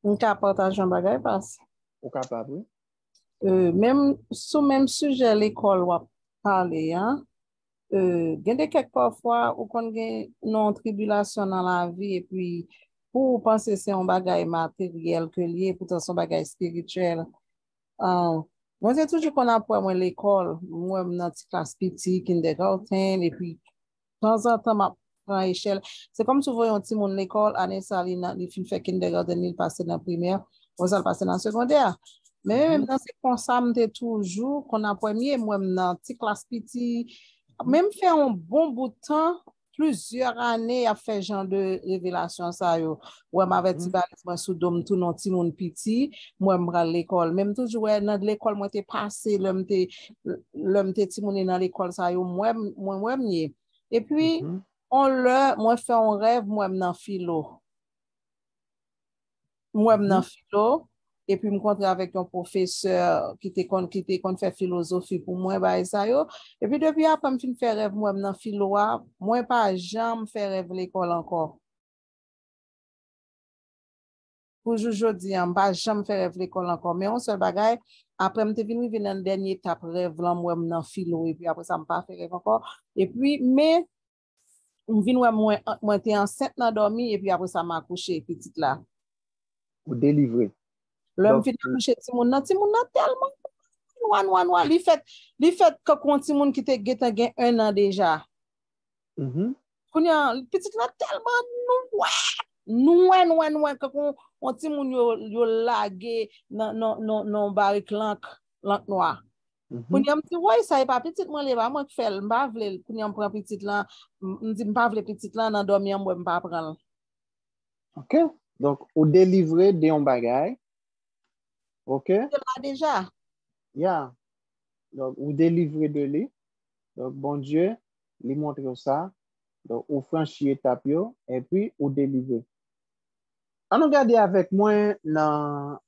On peut partager un bagage parce Ou capable, même sur même sujet l'école va parler hein. Gende quelques parfois ou qu'on gagne non tribulation dans la vie et puis pour penser c'est un bagage matériel que lié pourtant son bagage spirituel. Moi c'est toujours qu'on apprend moi l'école, moi dans classe petite kindergarten et puis de temps en temps ma prend échelle. C'est comme si vous voyez un petit monde l'école année ça il fin fait kindergarten il passe dans primaire, on ça passer dans secondaire. Mais même dans ces constats toujours qu'on a premier moi dans petite classe petite même fait un bon bout de temps, plusieurs années, a fait genre de révélation ça yo. Ouais, m'avait dit moi sous dôme tout non petit monde petit, moi m'ra l'école, même toujours ouais dans l'école moi t'ai passé l'homme t'ai petit monde dans l'école ça yo, moi m'y. Et puis moi fait un rêve moi dans philo. Moi dans philo. Et puis, je me rencontre avec un professeur qui était fait philosophie pour moi, bah, ça yo. Et puis, depuis après, je me fais rêve, moi, dans philo, moi, pas jamais fait rêve l'école encore. Pour aujourd'hui, je pas jamais fait rêve l'école encore. Mais on seul bagaille, après, je suis venu dans la dernière étape rêve, là, moi, dans philo, et puis après, ça me pas fait rêve encore. Et puis, mais, je viens, moi, j'étais enceinte, dans dormi, et puis après, ça m'a accouché, petite là. Ou délivrer. L'homme vient accoucher, Timon tellement. Noir. Li fait que quand ti moun qui te geta gen 1 an déjà. Kounya petite là tellement noir que on ti moun yo lagé non barrique lank noir. Kounya me dit ouais ça est pas petite moi les pas moi fait m'pa vle kounya me prend petite là me dit m'pa vle petite là dans dormir moi m'pa prendre. OK. Donc au délivrer de un bagage. OK? Là déjà. Yeah. Donc, ou délivrer de lui. Donc, bon Dieu, lui montre ça. Donc, ou franchir étape et puis, ou délivrer. On regarde avec moi dans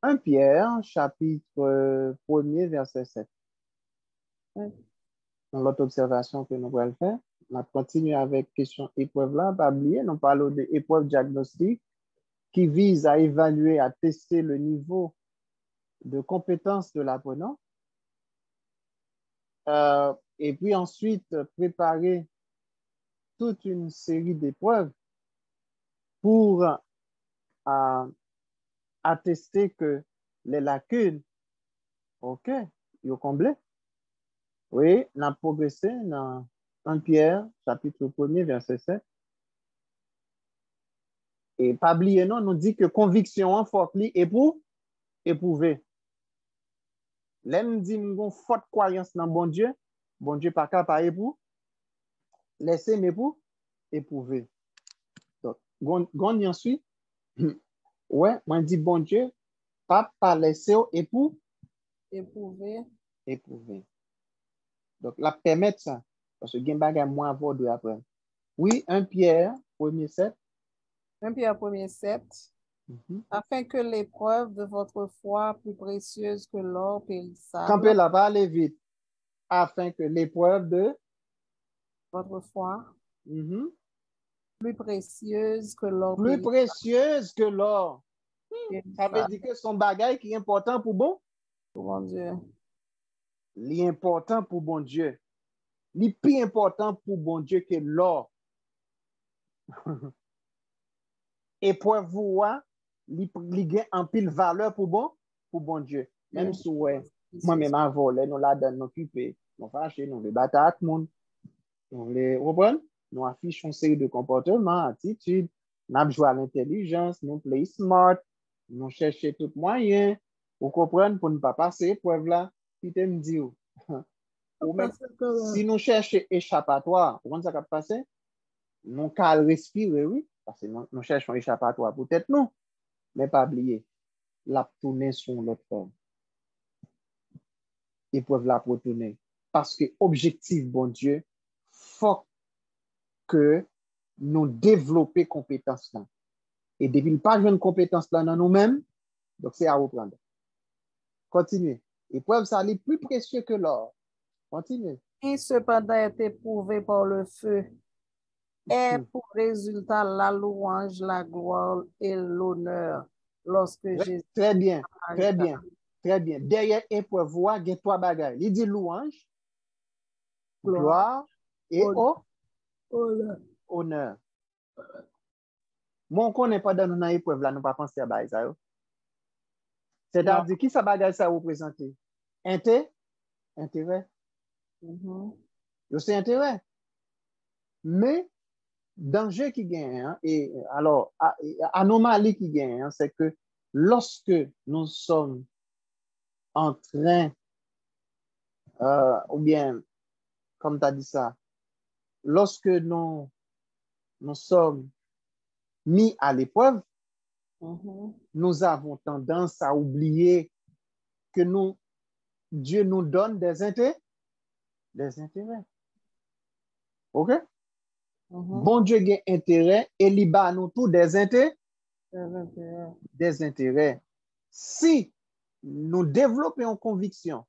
1 Pierre, chapitre 1er, verset 7. Dans l'autre observation que nous allons faire, on continue avec question épreuve là. Pas oublier, nous parlons de épreuve diagnostique qui vise à évaluer, à tester le niveau de compétence de l'apprenant. et puis ensuite préparer toute une série d'épreuves pour attester que les lacunes, OK, ils comblé. Oui, on a progressé dans 1 Pierre, chapitre 1er, verset 7. Et pas oublier, non, nous dit que conviction en forte et pour éprouver. L'aime dit une forte croyance dans bon Dieu pas capable pour laisser mais pour éprouver. Donc, gon ensuite, ouais, moi dit bon Dieu, pas laisser et pour Éprouver. Donc, la permettre ça, parce que gen bagay moins avoir de après. Oui, 1 Pierre, 1er 7. 1 Pierre 1er 7. Afin que l'épreuve de votre foi, plus précieuse que l'or périssable, Campez là, va aller vite. Afin que l'épreuve de votre foi, plus précieuse que l'or plus périssable. précieuse que l'or. Ça veut dire que son bagage qui est important pour bon Dieu. L'important pour bon Dieu. Le plus important pour bon Dieu que l'or. Épreuve voir, li gain en pile valeur pour bon Dieu. Même si moi-même à voler, nous la donne, nous occuper, nous fâcher, nous les battre à tout le monde. Nous les reprendre, nous affichons une série de comportements, attitudes, nous jouons à l'intelligence, nous play smart, nous cherchons tout moyen, vous comprenez, pour ne pas passer épreuve là, qui te me dit, ou même, si nous cherchons échappatoire, vous comprenez ça qui va passer? Nous calme respirer, oui, parce que nous cherchons échappatoire, peut-être non, mais pas oublier, la tourner sur l'autre forme. Épreuve la pour tourner. Parce que objectif, bon Dieu, faut que nous développions compétence là. Et depuis le pas une compétence là dans nous-mêmes, donc c'est à reprendre. Continuez. Épreuve, ça est plus précieux que l'or. Continuez. Qui cependant est éprouvé par le feu, est pour résultat la louange, la gloire et l'honneur lorsque Jésus. Très bien, très bien, très bien. Derrière épreuve, il y a trois bagages. Il dit louange, gloire et honneur. Moi, on ne connaît pas dans nos épreuves là, nous ne pas penser à ça. C'est-à-dire, qui ça bagage ça représente? Intérêt. C'est intérêt. Mais, danger qui gagne, et alors, anomalie qui gagne, c'est que lorsque nous sommes en train, ou bien, comme tu as dit ça, lorsque nous sommes mis à l'épreuve, nous avons tendance à oublier que Dieu nous donne des intérêts. OK? Bon Dieu a intérêt et il bat nous tous des intérêts. Si nous développons une conviction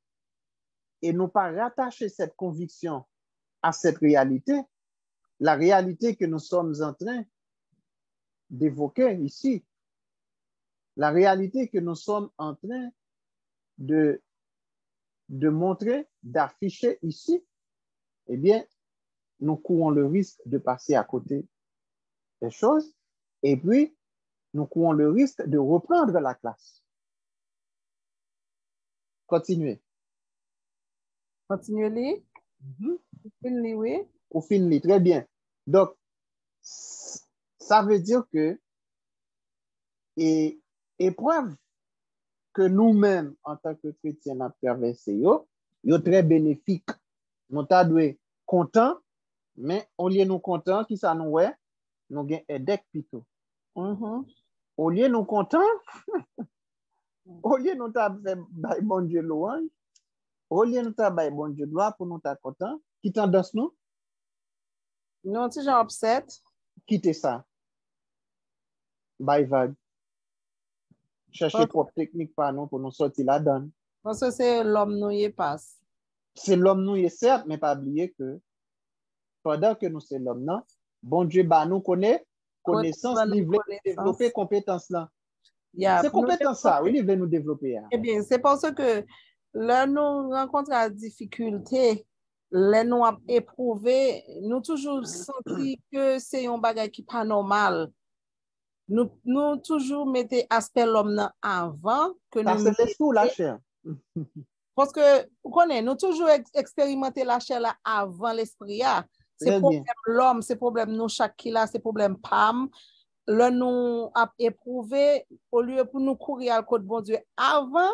et nous pas rattacher cette conviction à cette réalité, la réalité que nous sommes en train d'évoquer ici, la réalité que nous sommes en train de montrer, d'afficher ici, eh bien, nous courons le risque de passer à côté des choses et puis nous courons le risque de reprendre la classe. Continuez. Continuez. Oui. Au fin, très bien. Donc, ça veut dire que épreuve que nous-mêmes, en tant que chrétiens, avons traversé, yo très bénéfique. Nous sommes contents, mais au lieu de nous contents, qui ça nous est, nous avons un deck plutôt. Au lieu de nous contents, au lieu de nous faire bon Dieu louange, au lieu de nous faire bon Dieu gloire pour nous être contents, qui tendance nous? Non, si j'en upset. Quittez ça. Bye vague. Chercher propre technique par nous pour nous sortir la donne. Parce que c'est l'homme nous y passe. C'est l'homme nous y certes, mais pas oublier que pendant que nous c'est l'homme, non, bon Dieu, bah, nous connaissance, il veut développer compétence là. C'est compétence ça, oui, il veut nous développer. Eh bien, c'est parce que là, nous rencontrons la difficulté, là, nous avons éprouvé, nous toujours senti que c'est un bagage qui n'est pas normal. Nous toujours mettons aspect l'homme nan avant que Ça, nous c'est l'esprit ou la mettons. chair? Parce que, vous connaissez, nous toujours expérimenté la chair là avant l'esprit. C'est Très bien. problème l'homme, c'est problème nous chaque qui là, c'est problème PAM. Là, nous avons éprouvé, au lieu pour nous courir à côté de bon Dieu avant,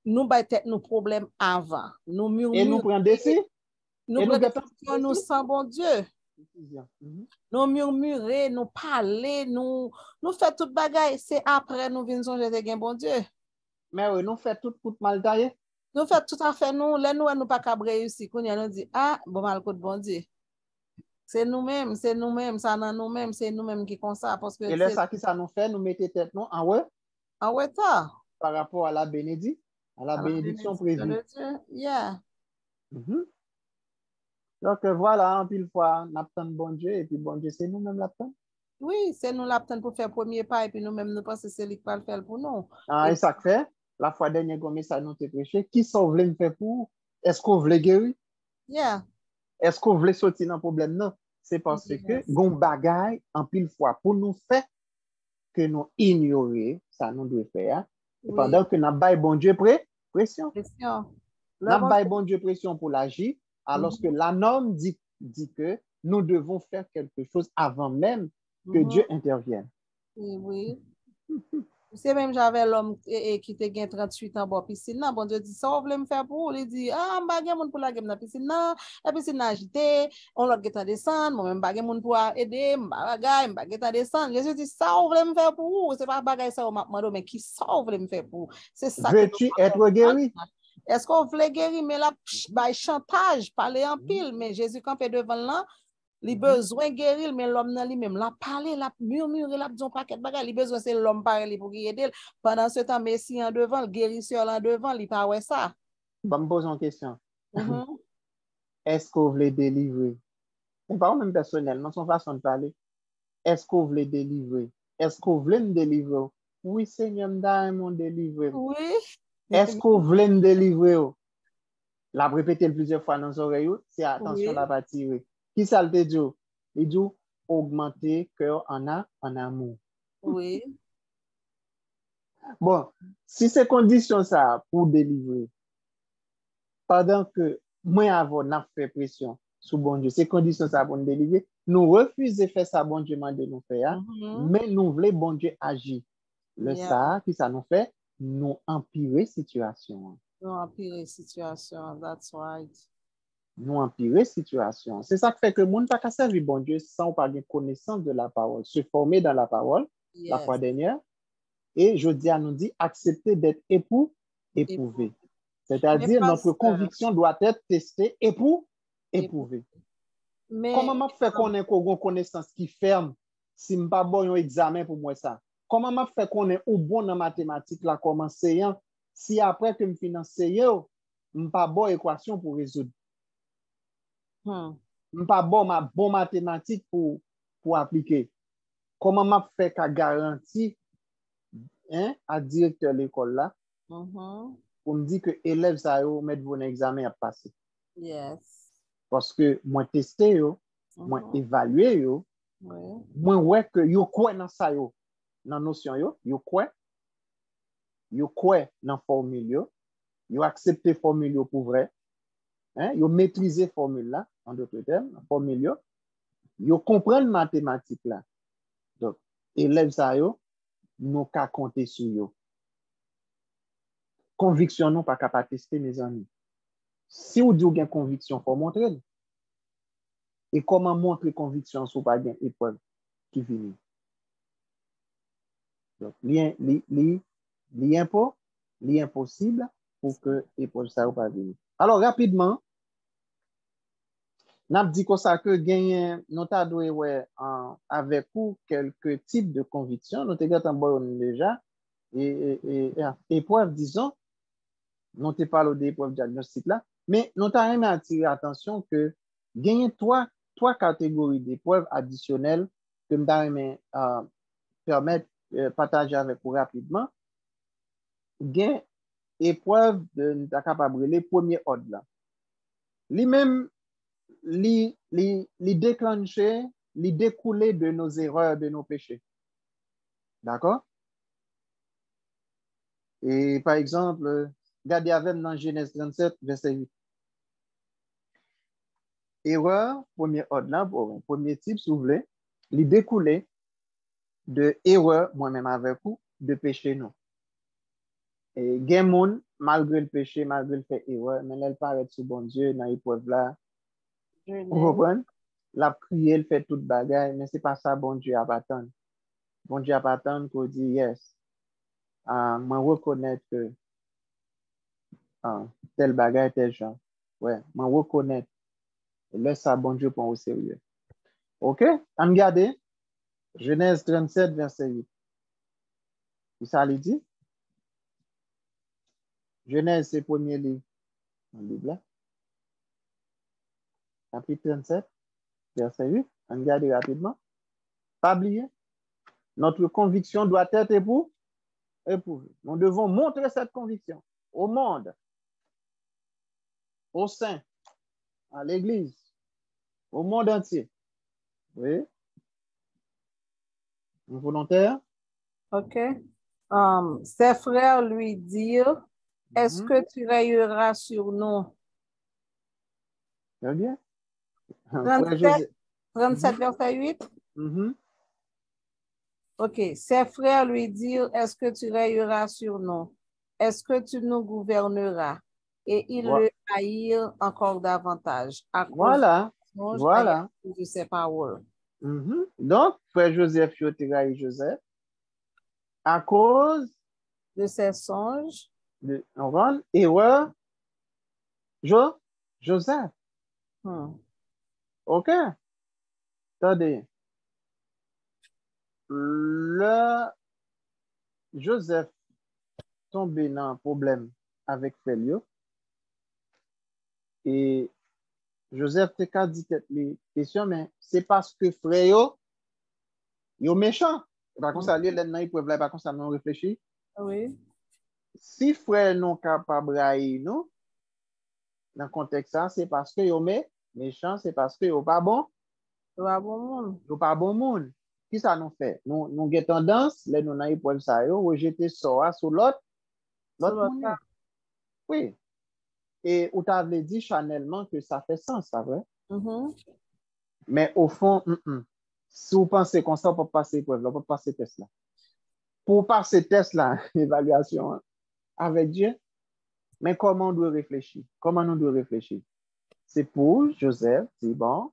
nous battons nos problèmes avant. Nous Et nous murmurons, prenons défi? nous Et nous prenons gâtons décision, nous sans bon Dieu. Nous murmurer, nous parler, nous faisons tout bagaille. C'est après nous venons songer de bon Dieu. Mais oui, nous faisons tout mal taillé. Nous faisons tout à fait nous. Là, nous pas qu'à réussir. Quand nous dit, ah, bon mal côté bon Dieu. C'est nous-mêmes, ça dans nous-mêmes, c'est nous-mêmes qui font ça. Parce que Et là, ça qui ça nous fait, nous mettons tête nous en haut ah ouais, ça. par rapport à la bénédiction, à la bénédiction prévue. De Dieu. Yeah. Donc voilà, en pile fois, nous attendons bon Dieu, et puis bon Dieu, c'est nous-mêmes l'attendons. Oui, c'est nous l'attendons pour faire premier pas, et puis nous-mêmes, nous pensons que c'est lui qui va le faire pour nous. Ah, et ça fait, la fois dernière, comme ça, nous t'ai prêché, qui s'en voulait me faire pour? Est-ce qu'on voulait guérir? Yeah. Est-ce qu'on voulait sortir dans le problème? Non. C'est parce que, gon bagaille, en pile fois, pour nous faire que nous ignorer, ça nous doit faire. Oui. Pendant que nous bail bon Dieu pression. Nous bail bon Dieu pression pour l'agir, alors que la norme dit que nous devons faire quelque chose avant même que Dieu intervienne. Oui, oui. C'est même j'avais l'homme qui te gagne 38 ans bon piscine bon Dieu dit ça on voulait me faire pour il dit ah m'pa gen moun pour la game dans piscine la piscine agité on l'autre qui descendre moi même pas gen moun pour aider m'pa gen descendre Jésus dit ça on voulait me faire pour c'est pas bagay ça on m'a demandé mais qui ça on voulait me faire pour c'est ça. Veux-tu être guéri? Est-ce qu'on voulait guérir mais là by chantage parler en pile mais Jésus campé devant là il besoin guérir mais l'homme nan lui-même l'a parler l'a murmurer l'a dit un paquet de bagages il besoin c'est l'homme parler pour aider pendant ce temps Messie en devant le guérisseur en devant il pas ouais ça. Bon me pose une question. Est-ce que vous voulez délivrer? C'est pas même personnel, non son façon de parler. Est-ce que vous voulez délivrer? Est-ce que vous voulez me délivrer? Oui, Seigneur, m'dame délivrer. Oui. Est-ce que vous voulez me délivrer? La répéter plusieurs fois dans les oreilles, c'est attention la pas tirer. Qui ça le dit? Il dit augmenter cœur en amour. Oui. Bon, si c'est condition ça pour délivrer, pendant que moi avant n'a fait pression sur bon Dieu, c'est condition ça pour nous délivrer, nous refusons de faire ça bon Dieu m'a de nous faire, mais nous voulons bon Dieu agir. Le ça qui ça nous fait, nous empirer situation. Nous empirer situation, that's right. Nous empirer situation. C'est ça qui fait que le monde n'a pas servir bon Dieu sans pas de connaissance de la parole, se former dans la parole la fois dernière. Et je dis à nous dit accepter d'être éprouvé. C'est-à-dire notre conviction doit être testée éprouvée. Comment m'a fait qu'on ait une connaissance qui ferme si je pas bon un examen pour moi ça? Comment m'a fait qu'on ait ou bon dans mathématiques là comme enseignant si après que me financer je pas bon équation pour résoudre? Pas bon mathématiques pour appliquer. Comment m'a fait qu'à garantir à directeur de l'école là pour me dire que élèves ça yo mettre bon examen à passer. Yes. Parce que moi testé yo, moi évalué yo, moi ouais que yo quoi dans ça yo, dans notion yo quoi dans formule yo accepter formule yo pour vrai. Yo maîtriser formule là en d'autres termes, formule yo comprendre mathématiques là. Donc élèves ça yo nous qu'à compter sur yo. Conviction non pas capable tester mes amis. Si vous dites que conviction faut montrer. Et comment montrer conviction sur pas gain épreuve qui vient. Donc l'impossible pour que épreuve ça pas venir. Alors rapidement n'a dit comme ça que gagne nous t'a doué ouais avec vous quelques types de conviction nous t'ai déjà et épreuve disons nous te parlons d'épreuve diagnostic là mais nous t'a même attiré attention que gagne trois catégories d'épreuves additionnelles que m'ta permettre partager avec vous rapidement gagne épreuve de capable les premiers ordres là. Lui-même, li déclencher, li découler de nos erreurs, de nos péchés. D'accord? Et par exemple, regardez avec dans Genèse 37, verset 8. Erreur, premier ordre là, premier type, si vous voulez, li découler de erreur, moi-même avec vous, de péché nous. Et gen moun, malgré le péché, malgré le fait erreur, mais elle paraît sous bon Dieu dans l'épreuve là. Vous comprenez? La prière, elle fait toute bagaille, mais c'est pas ça bon Dieu a pas attendre. Bon Dieu a pas attendre pour dire yes. Moi reconnaître que tel bagaille, tel genre. Ouais, moi reconnaître. Laisse ça bon Dieu pour au sérieux. OK? On regarde Genèse 37, verset 8. Ça lui dit? Genèse, c'est le premier livre dans la Bible. Chapitre 37, verset 8. On regarde rapidement. Pas oublier. Notre conviction doit être éprouvée. Nous devons montrer cette conviction au monde, au sein, à l'Église, au monde entier. Oui. Un volontaire? OK. Ses frères lui dirent, est-ce que tu railleras sur nous? Très bien. 37, verset 8? OK. Ses frères lui dirent, est-ce que tu railleras sur nous? Est-ce que tu nous gouverneras? Et ils le haïrent encore davantage à cause de ses paroles. Donc, frère Joseph, Joseph, à cause de ses songes, de erreur, Joseph. OK. Attendez. Le Joseph tombé dans un problème avec Félio. Et Joseph te ka dit les questions, mais c'est parce que frère yo méchant. Par contre, ça lui là dans épreuve là, par contre ça non réfléchi. Oui. Si frère non capable railler nous dans le contexte ça, c'est parce que yo méchant, c'est parce que yo pas bon. Yo pas bon monde. Yo pas bon monde. Qui ça nous fait? Nous avons tendance, là nous dans épreuve ça yo, rejeter ça sur l'autre monde. Oui. Et vous t'avez dit chanellement que ça fait sens, ça vrai? Mais au fond, si vous pensez comme ça, on peut passer épreuve, on peut passer test là. Pour passer test là, évaluation avec Dieu, mais comment on doit réfléchir? Comment on doit réfléchir? C'est pour Joseph, c'est bon,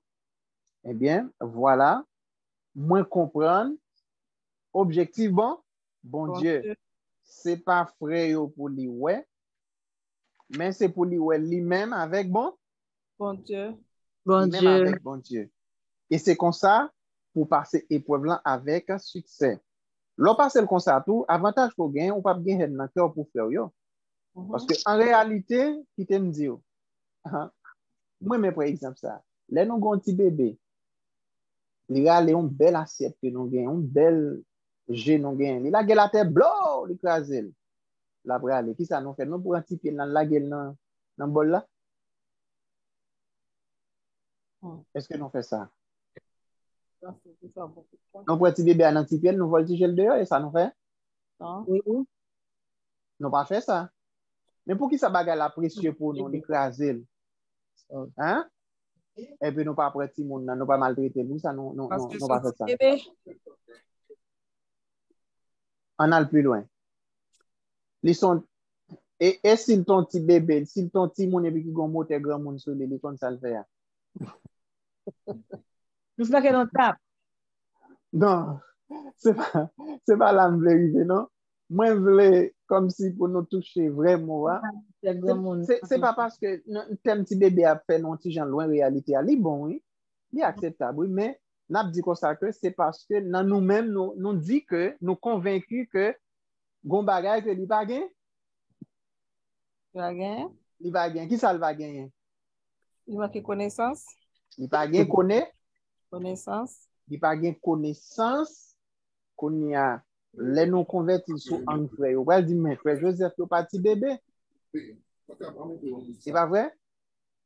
eh bien, voilà, moins comprendre, objectif bon Dieu, c'est pas frère pour lui, ouais, mais c'est pour lui, ouais, lui-même avec bon Dieu. Bon Dieu. Avec bon Dieu. Et c'est comme ça pour passer épreuve là avec succès. L'on passe le comme ça tout, avantage pour gagner, on pas gagner dans cœur pour faire yo. Parce que en réalité, qui t'aime dire, moi mais par exemple ça, là nous avons un petit bébé, il a une belle assiette que nous gagnons, une belle jet nous gagnons. Il a la tête blanc, il crase. La brale, qui ça nous fait? Nous pour un petit pied dans la gueule dans bol là. Est-ce que nous fait ça? Nous pour un petit bébé à un petit pied, nous voltiger le dehors et ça nous fait? Oui. Nous pas fait ça. Mais pour qui ça bagarre la précieux pour nous l'écraser? Hein? Et puis nous pas prêter monde, nous pas maltraiter nous, ça nous pas fait ça. On a le plus loin. Ils sont et si ton petit bébé, si ton petit monde et puis qui gon moteur grand monde sur les comme ça le fait. Nous pas que l'on tape. Non, c'est pas là me vérifier non. Moi je voulais comme si pour nous toucher vraiment. C'est pas parce que tel petit bébé a fait non petit gens loin réalité ali bon oui, il est acceptable oui, mais n'a dit comme ça que c'est parce que dans nous-mêmes nous dit que nous convaincus que gon bagay que li pa gen. Il va gagner. Qui ça va gagner? Il va gagner connaissance. Il va gagner connaissance. Il va gagner connaissance qu'on y a les non convertis sous un frère. On va dire mais frère Joseph le petit bébé. C'est pas vrai?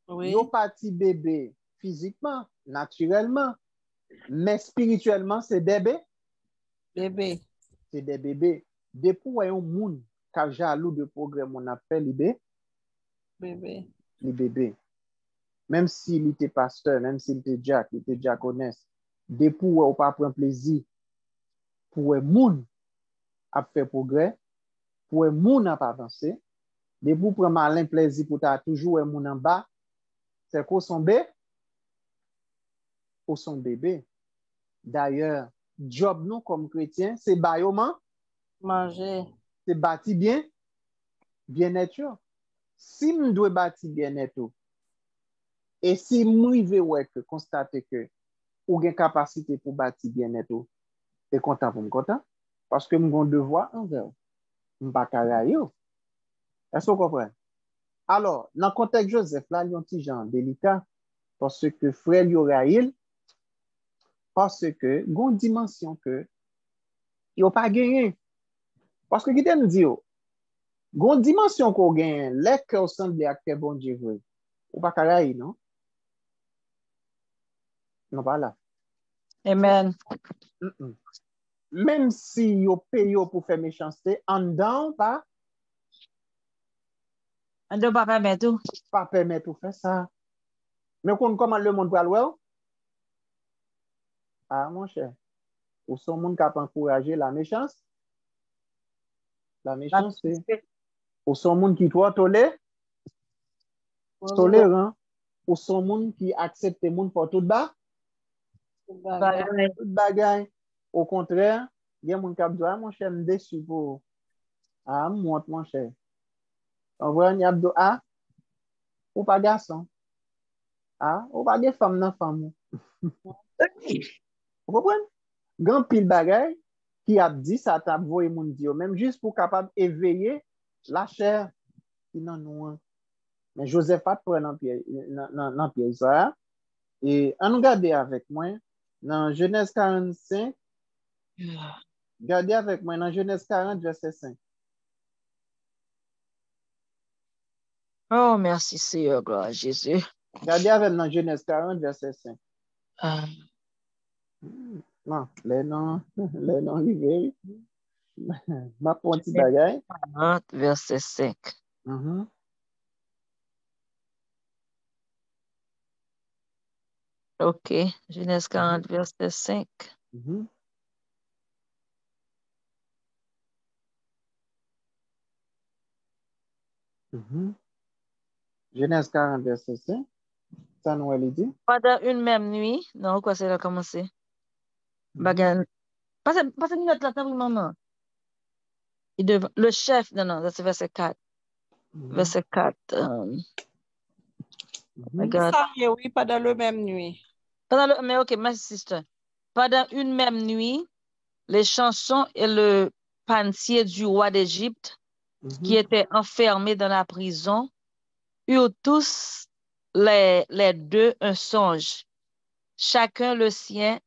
Oui. Yo parti bébé physiquement, naturellement, mais spirituellement, c'est des bébés. Bébé. C'est des bébés. Depuis un monde qui jaloux de progrès, on appelle les Bébé. bébés. Même s'il était pasteur, même s'il était Jack, il était diaconesse, depuis on pas prendre plaisir pour un monde à faire progrès, pour un monde à avancer, depuis pour prendre malin plaisir pour toujours un monde en bas, c'est quoi son bébé? Ou son bébé. D'ailleurs, job nous comme chrétiens, c'est baillement, Manger. c'est bâti bien-être. Si nous devons bâtir bien-être, et si nous devons constater que ou une capacité pour bâtir bien-être, et content pour me content, parce que nous avons devoir envers nous pas carrer. Est-ce que vous comprenez? Alors, dans le contexte de Joseph, là, il y a un petit genre délicat, parce que frère Yoraïl, parce que, il y a une dimension que, il n'a pas gagné. Parce que, qui nous dit, il y a une dimension qu'on gagne, les cœurs sont des acteurs bon Dieu, ou pas carrer, non? Non, pas là. Amen. Même si vous payez pour faire méchanceté, en dedans, On ne doit pas permettre tout. pas permettre de faire ça. Mais comment le monde va le voir? Ah, mon cher. Ou son monde qui a encouragé la méchance? La méchanceté. Ou son monde qui doit tolérant? Ou son monde qui accepte le monde pour tout bas? Tout bagaille. Au contraire, il y a mon cap de mon cher, me déçu pour. Ah, monte, mon cher. On voit un yabdo, ah, ou pas garçon. Ah, ou pas des femmes, non, femme. Vous comprenez? Grand pile bagay qui a dit ça t'a voyé mon Dieu, même juste pour capable éveiller la chair qui n'en nous. Mais Joseph a pris dans piège ça. Et on regarde avec moi dans Genèse 45. Regardez avec moi dans Genèse 40, verset 5. Oh, merci Seigneur, gloire à Jésus. Regardez avec dans Genèse 40, verset 5. Ah, Non, les noms libérés. Ma petit bagay. 40, verset 5. OK. Genèse 40, verset 5. Genèse 40, verset 5. Ça nous elle dit. Pendant une même nuit, non, quoi, c'est là commencé. Bagan. Passez une note là, oui, maman. Le chef, non, c'est verset 4. Verset 4. Regarde. Ça y est, oui, pas dans le même nuit. Mais OK, ma sister. Pendant une même nuit, les chansons et le panetier du roi d'Égypte, qui étaient enfermés dans la prison, eurent tous les deux un songe, chacun le sien,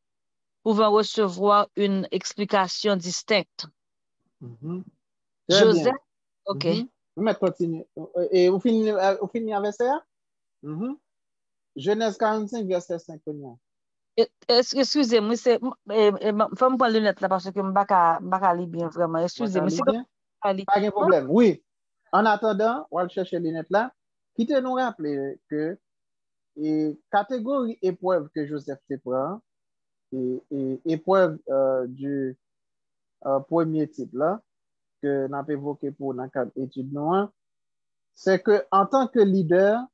pouvant recevoir une explication distincte. Joseph, Bien. OK. Mais continue. Et on finit avec ça? Genèse 45, verset 5. Excusez-moi, faut me prendre lunette là parce que je ne vais pas lire bien vraiment. Excusez-moi. Pas de problème. Oui. En attendant, on va chercher les lunettes là. Quittez nous rappeler que catégorie épreuve que Joseph te prend, et épreuve du premier type là, que nous avons évoqué pour dans cadre étude noire, c'est que en tant que leader,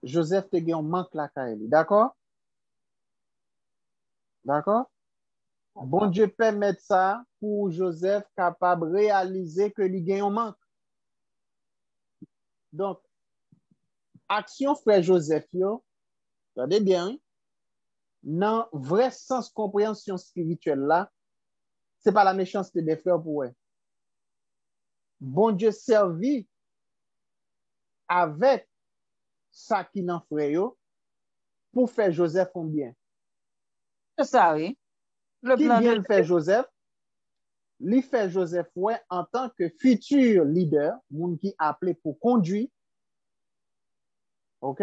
Joseph te gagne un manque la caille. D'accord? D'accord? Bon Dieu permet ça pour Joseph capable de réaliser que lui gagne un manque. Donc, action frère Joseph, regardez bien, dans vrai sens compréhension spirituelle là, c'est pas la méchanceté des frères pour eux. Bon Dieu servi avec ça qui n'en frère pour faire Joseph un bien. C'est ça, oui. Le Qui plan bien de le fait Joseph? Li fait Joseph ouais en tant que futur leader, moun qui appelé pour conduire, OK?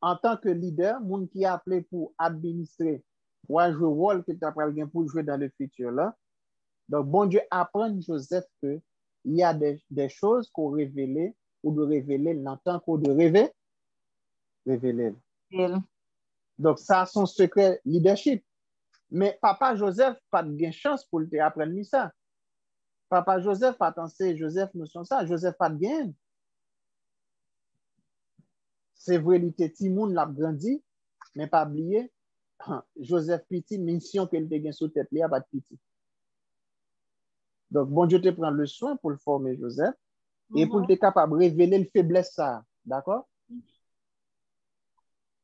En tant que leader, moun qui appelé pour administrer, pour jouer rôle que tu as pour jouer dans le futur là. Donc, bon Dieu apprend Joseph que il y a des choses qu'on révélait ou de révéler dans tant qu'on de révéler. Donc, ça, son secret leadership. Mais papa Joseph, pas de chance pour te apprendre ça. Papa Joseph, pas pensé, Joseph ne sont ça. Joseph pas de gain. C'est vrai, il était Timoun l'a grandi, mais pas oublié, Joseph petit, mission qu'il te gain sous tête, il n'y a pas de petit. Donc, bon Dieu te prend le soin pour le former Joseph et pour être capable de révéler le faiblesse ça. D'accord?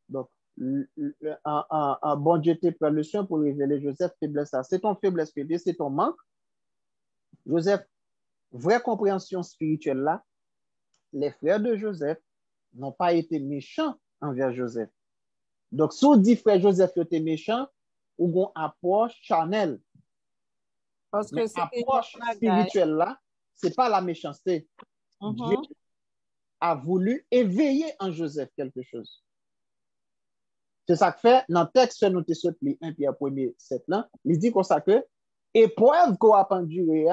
Donc, bon Dieu te prend le soin pour révéler Joseph faiblesse ça. C'est ton faiblesse, c'est ton manque. Joseph, vraie compréhension spirituelle là, les frères de Joseph n'ont pas été méchants envers Joseph. Donc, si on dit frère Joseph était méchant, ou une approche charnelle. Parce que c'est l'approche spirituelle là, c'est pas la méchanceté. Dieu a voulu éveiller en Joseph quelque chose. C'est ça que fait, dans le texte, nous te saute les 1 Pierre 1er 7 là, il dit comme ça que, épreuve qu'on a enduré,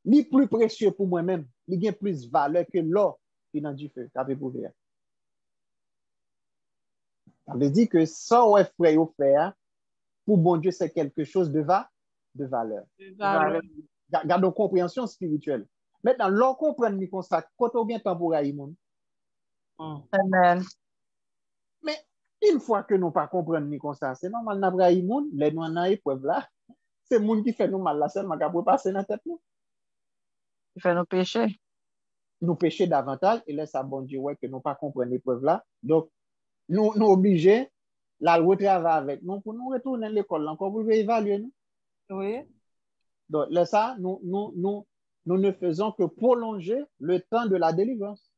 li plus précieux pour moi-même, il a plus valeur que l'or qui est dans du feu, qu'avait pour faire. Ça veut dire que ça, ouais, frère, au frère, pour bon Dieu, c'est quelque chose de valeur. Gardons compréhension spirituelle. Maintenant, l'on comprend ni comme ça, quand on vient temps pour Aïmoun. Amen. Mais une fois que nous pas comprendre ni comme ça, c'est normal, n'a pas Aïmoun, les nous en épreuve là, c'est le monde qui fait nous mal là, seulement qui passer dans la tête nous. Il fait nos péchés. Nous pécher davantage, et là, ça bon Dieu, ouais, que nous pas comprendre l'épreuve là. Donc, nous obligés, la retravailler avec nous pour nous retourner à l'école encore pour évaluer nous. Oui. Donc, là, ça, nous ne faisons que prolonger le temps de la délivrance.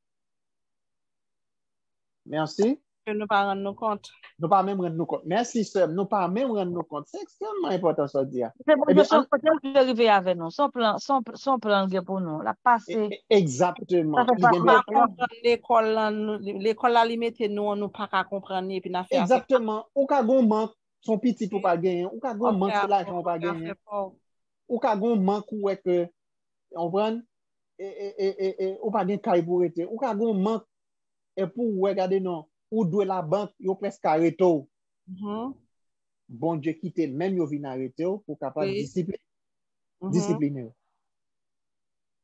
Merci. Que nous pas rendre nous compte. Nous pas même rendre nous compte. Merci, sœur. Nous pas même rendre nous compte. C'est extrêmement important, ça dire. C'est bon, je suis peut-être arrivé avec nous. Son plan pour nous. La passé. Exactement. L'école là, limite, nous pas qu'à comprendre. Et puis, exactement. Ou ka gon manque, son petit ou pas gagner. Ou ka gon manque, c'est l'argent ou pas gagner. Ou ka gon manque ou est que, on prend, ou pas gagner caille pour être. Ou ka gon manque, et pour regarder non, ou doit la banque, yo presque arrêté. Bon Dieu quitte, même yo vin arrêté pour capable discipliner.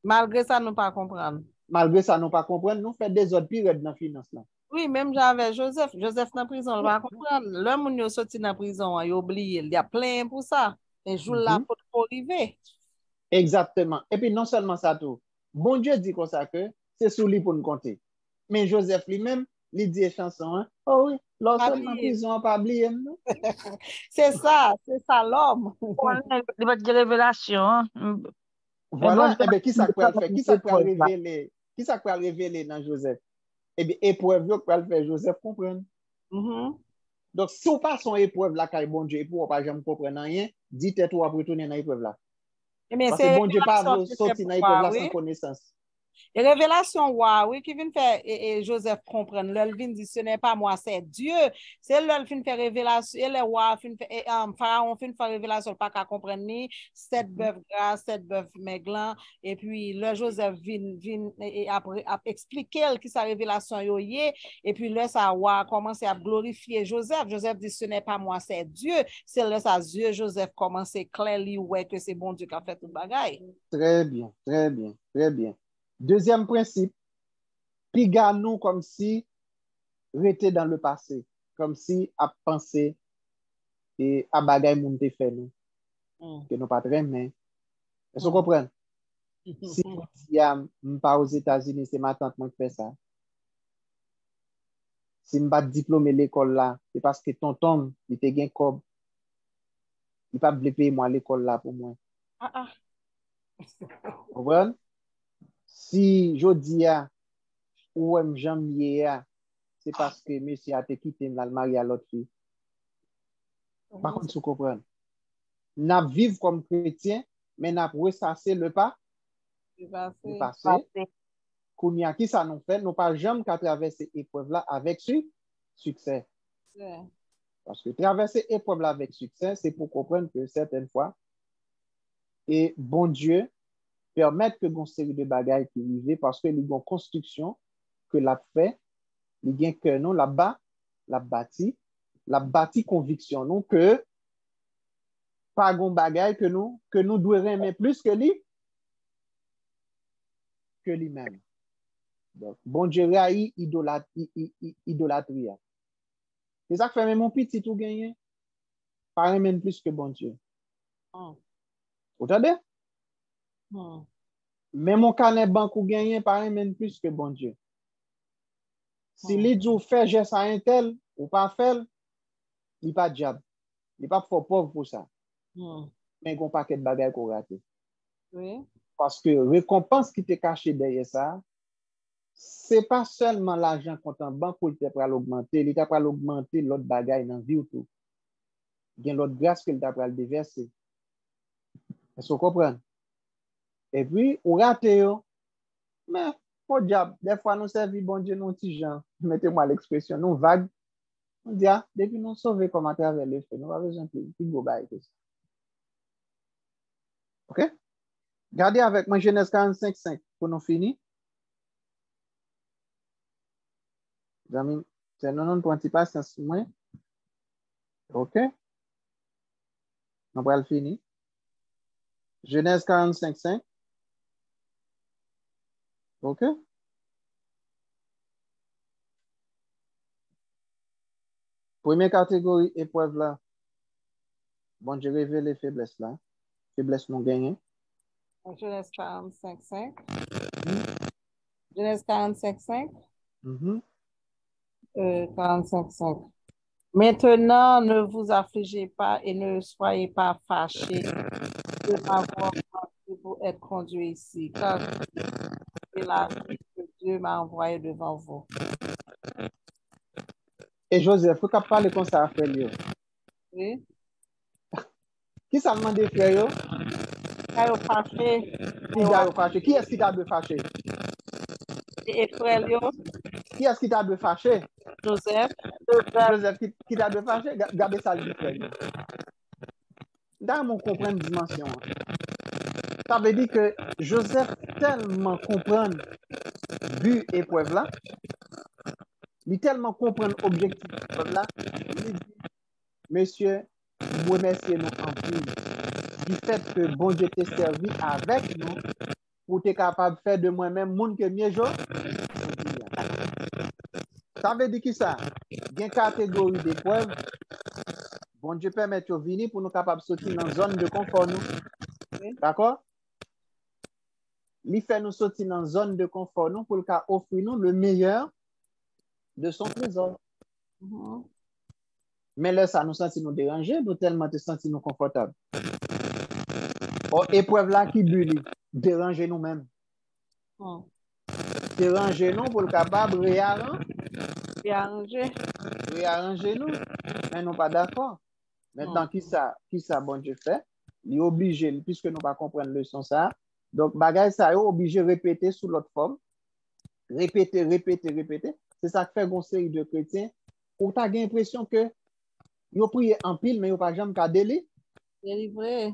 Malgré ça, nous pas comprendre. Malgré ça, nous pas comprendre, nous fait des autres périodes dans la finance là. Oui, même j'avais Joseph dans prison, on va comprendre. L'homme qui est sorti dans prison, il a oublié, il y a plein pour ça. Un jour là, pour arriver. Exactement. Et puis non seulement ça tout. Bon Dieu dit comme ça que c'est sous lui pour nous compter. Mais Joseph lui-même, il dit chanson, hein? Oh oui, lorsque dans prison, pas oublier. C'est ça l'homme. Il va dire révélation. Voilà, et bien qui ça peut faire? Qui ça peut révéler? Qui ça peut révéler dans Joseph? Eh bien, épreuve, que peut faire Joseph comprendre. Donc, si on passe son épreuve là, car bon Dieu, et pour pas jamais comprendre rien, dites-toi pour retourner dans l'épreuve là. Parce que bon Dieu pas sortir dans l'épreuve là sans connaissance. Et révélation, oui, qui vient faire et Joseph comprendre. L'ol vient dire, ce n'est pas moi, c'est Dieu. C'est l'ol fin faire révélation. Et le roi fin faire, Pharaon fin faire révélation, pas qu'à comprendre ni 7 bœufs gras, 7 bœufs maigres. Et puis, le Joseph vient et après expliquer qui sa révélation yoye. Et puis, là, ça roi commence à glorifier Joseph. Joseph dit, ce n'est pas moi, c'est Dieu. C'est là, ça Dieu, Joseph commence à clairement ouais que c'est bon Dieu qui a fait tout le bagaille. Très bien, très bien, très bien. Deuxième principe, piga nous comme si rester dans le passé, comme si à penser et à bagaille moun te fait nous, que nous pas très bien. Est-ce que vous comprenez? Si je ne pas aux États-Unis, c'est ma tante qui fait ça. Si je ne pas diplômé l'école là, c'est parce que tonton, il te gain comme, il pas payer moi l'école là pour moi. Vous comprenez? Si je dis ou j'aime c'est parce que monsieur a te quitté dans le mariage à l'autre fille. Par contre, vous comprenez? n'a vivre comme chrétien, mais n'a ressassé le passé. Qu'on y a qui ça nous fait, nous pas jamais qu'à traverser épreuve là avec succès. Yeah. Parce que traverser épreuve là avec succès, c'est pour comprendre que certaines fois, et bon Dieu, permettre que une série de bagailles qui vivent parce que les construction que l'a fait, les gain que nous là-bas, la bâti conviction nous que pas gon bagaille que nous devons aimer plus que lui-même. Donc, bon Dieu raï idolâtrie. C'est ça que fait même mon petit tout gagné. Pas même plus que bon Dieu. Vous entendez? Mais mon carnet banque ou gagné pas même plus que bon Dieu. Si les dit fait geste à un tel ou pas fait, il pas diable. Il pas fort pauvre pour ça. Mais gon paquet de bagaille qu'on rate. Oui. Parce que récompense qui te caché derrière ça, c'est pas seulement l'argent qu'on en banque pour te pour l'augmenter, il t'a pour l'augmenter l'autre bagaille dans vie ou tout. Il y a l'autre grâce qu'il t'a pour le déverser. Est-ce que vous comprenez? Et puis, on rate yo, mais au diable, des fois nous servons bon Dieu nous petits gens, mettez-moi l'expression, nous vagues. On dit ah, depuis nous sauver comme à travers les faits, nous pas besoin de plus gros bail que ça. OK? Regardez avec moi Genèse 45:5 pour nous finir. C'est non point pas sens moins. OK? On va le finir. Genèse 45:5. OK? Première catégorie épreuve là. Bon, je révèle les faiblesses là. Faiblesse non gagnées. Genèse 45:5. Genèse 45:5. 45:5. Maintenant, ne vous affligez pas et ne soyez pas fâchés de m'avoir pensé pour être conduit ici, car c'est la vie que Dieu m'a envoyé devant vous. Et Joseph, faut qu'on parle comme ça à frère yo. Oui. Qui ça demande frère yo? Fâché. Qui est-ce qui t'a de fâché? Et frère yo? Qui est-ce qui t'a de fâché? Joseph. Joseph qui t'a de fâché? Gardez ça le frère yo. Dans mon comprendre dimension. Ça veut dire que Joseph tellement comprend but épreuve là, il tellement comprend objectif épreuve là, il dit, monsieur, vous remerciez nous en plus du fait que bon Dieu t'ait servi avec nous pour être capable de faire de moi-même monde que mieux jour. Ça veut dire que ça, il y a une catégorie d'épreuves. Bon Dieu permet de venir pour nous capables de sortir dans une zone de confort. D'accord? Il fait nous sortir dans une zone de confort nous pour offrir nous le meilleur de son trésor. Mais là, ça nous sentit nous déranger, nous tellement te sentir nous confortables. Or, épreuve là qui bulle, déranger nous-mêmes. Déranger nous pour le capable réarranger nous. Mais nous pas d'accord. Maintenant, qui ça bon Dieu fait? Il est obligé, puisque nous pas comprendre le leçon ça. Donc, bagay ça est obligé de répéter sous l'autre forme. Répéter. C'est ça que fait une série de chrétiens. Ou tu as l'impression que ils prié en pile, mais ils n'ont pas jamais qu'à Délivrer.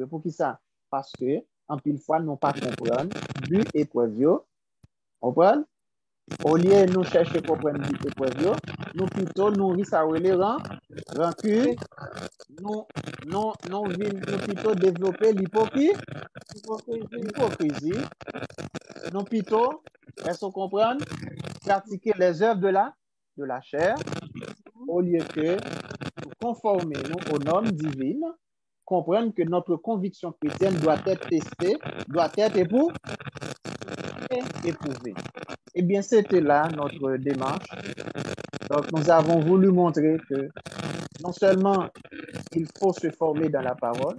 Pour qui ça? Parce que, en pile fois, nous pas comprendre but épreuve. Comprendre? Au lieu de nous chercher à comprendre but épreuve, nous plutôt nous risquons les rancune. Nous plutôt développer l'hypocrisie. Nous plutôt, est-ce qu'on comprend? Pratiquer les œuvres de la chair, au lieu que nous conformer nous aux normes divines, comprendre que notre conviction chrétienne doit être testée, doit être éprouvée. Eh bien, c'était là notre démarche. Donc, nous avons voulu montrer que non seulement il faut se former dans la parole,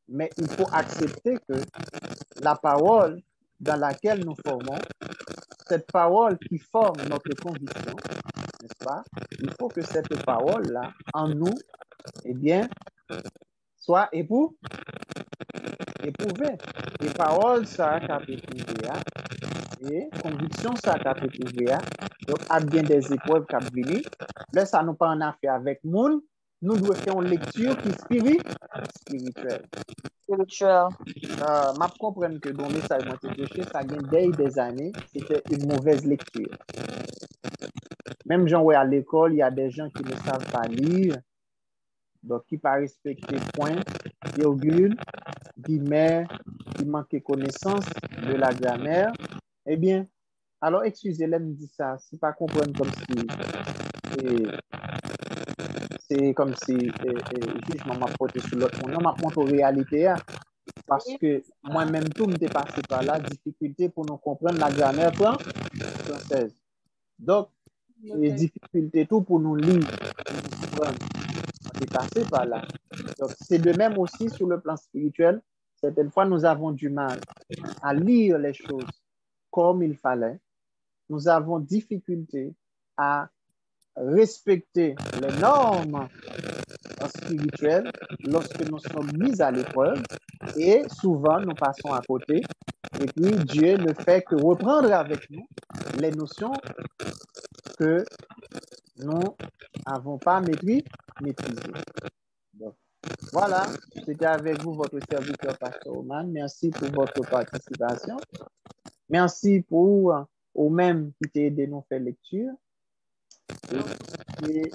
mais il faut accepter que la parole dans laquelle nous formons, cette parole qui forme notre conviction, n'est-ce pas? Il faut que cette parole-là, en nous, eh bien, soit éprouvé. Et parole, ça, qu'a éprouvé, et conviction, ça, qu'a éprouvé, donc, a bien des épreuves qui venir. Là, ça nous pas en affaire avec monde. Nous devons faire une lecture qui est spirituelle. Spirituel. Je comprends que dans le message que je prêché, ça vient des années, c'était une mauvaise lecture. Même gens à l'école, il y a des gens qui ne savent pas lire, donc qui ne pas respecter point, virgule, guillemets, qui manquent de connaissance de la grammaire. Eh bien, alors excusez-les, me dit ça, c'est pas comprendre comme si c'est comme si jugement m'a porté sur l'autre. Non, m'a montré réalité. Parce que moi-même, tout m'était passé par là, difficulté pour nous comprendre la grammaire française. Donc, difficulté tout pour nous lire, pour nous comprendre. On est passé par là. Donc, c'est de même aussi sur le plan spirituel. Certaines fois, nous avons du mal à lire les choses comme il fallait. Nous avons difficulté à respecter les normes spirituelles lorsque nous sommes mis à l'épreuve et souvent nous passons à côté et puis Dieu ne fait que reprendre avec nous les notions que nous n'avons pas maîtrisées. Donc, voilà, c'était avec vous votre serviteur Pasteur Oman. Merci pour votre participation. Merci pour au même qui t'a aidé nous faire lecture. Et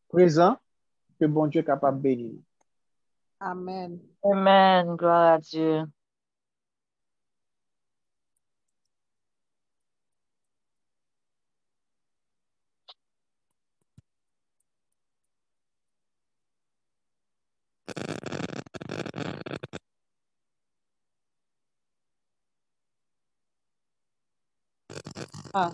présent, que bon Dieu est capable de bénir. Amen. Amen. Gloire à Dieu. Ah.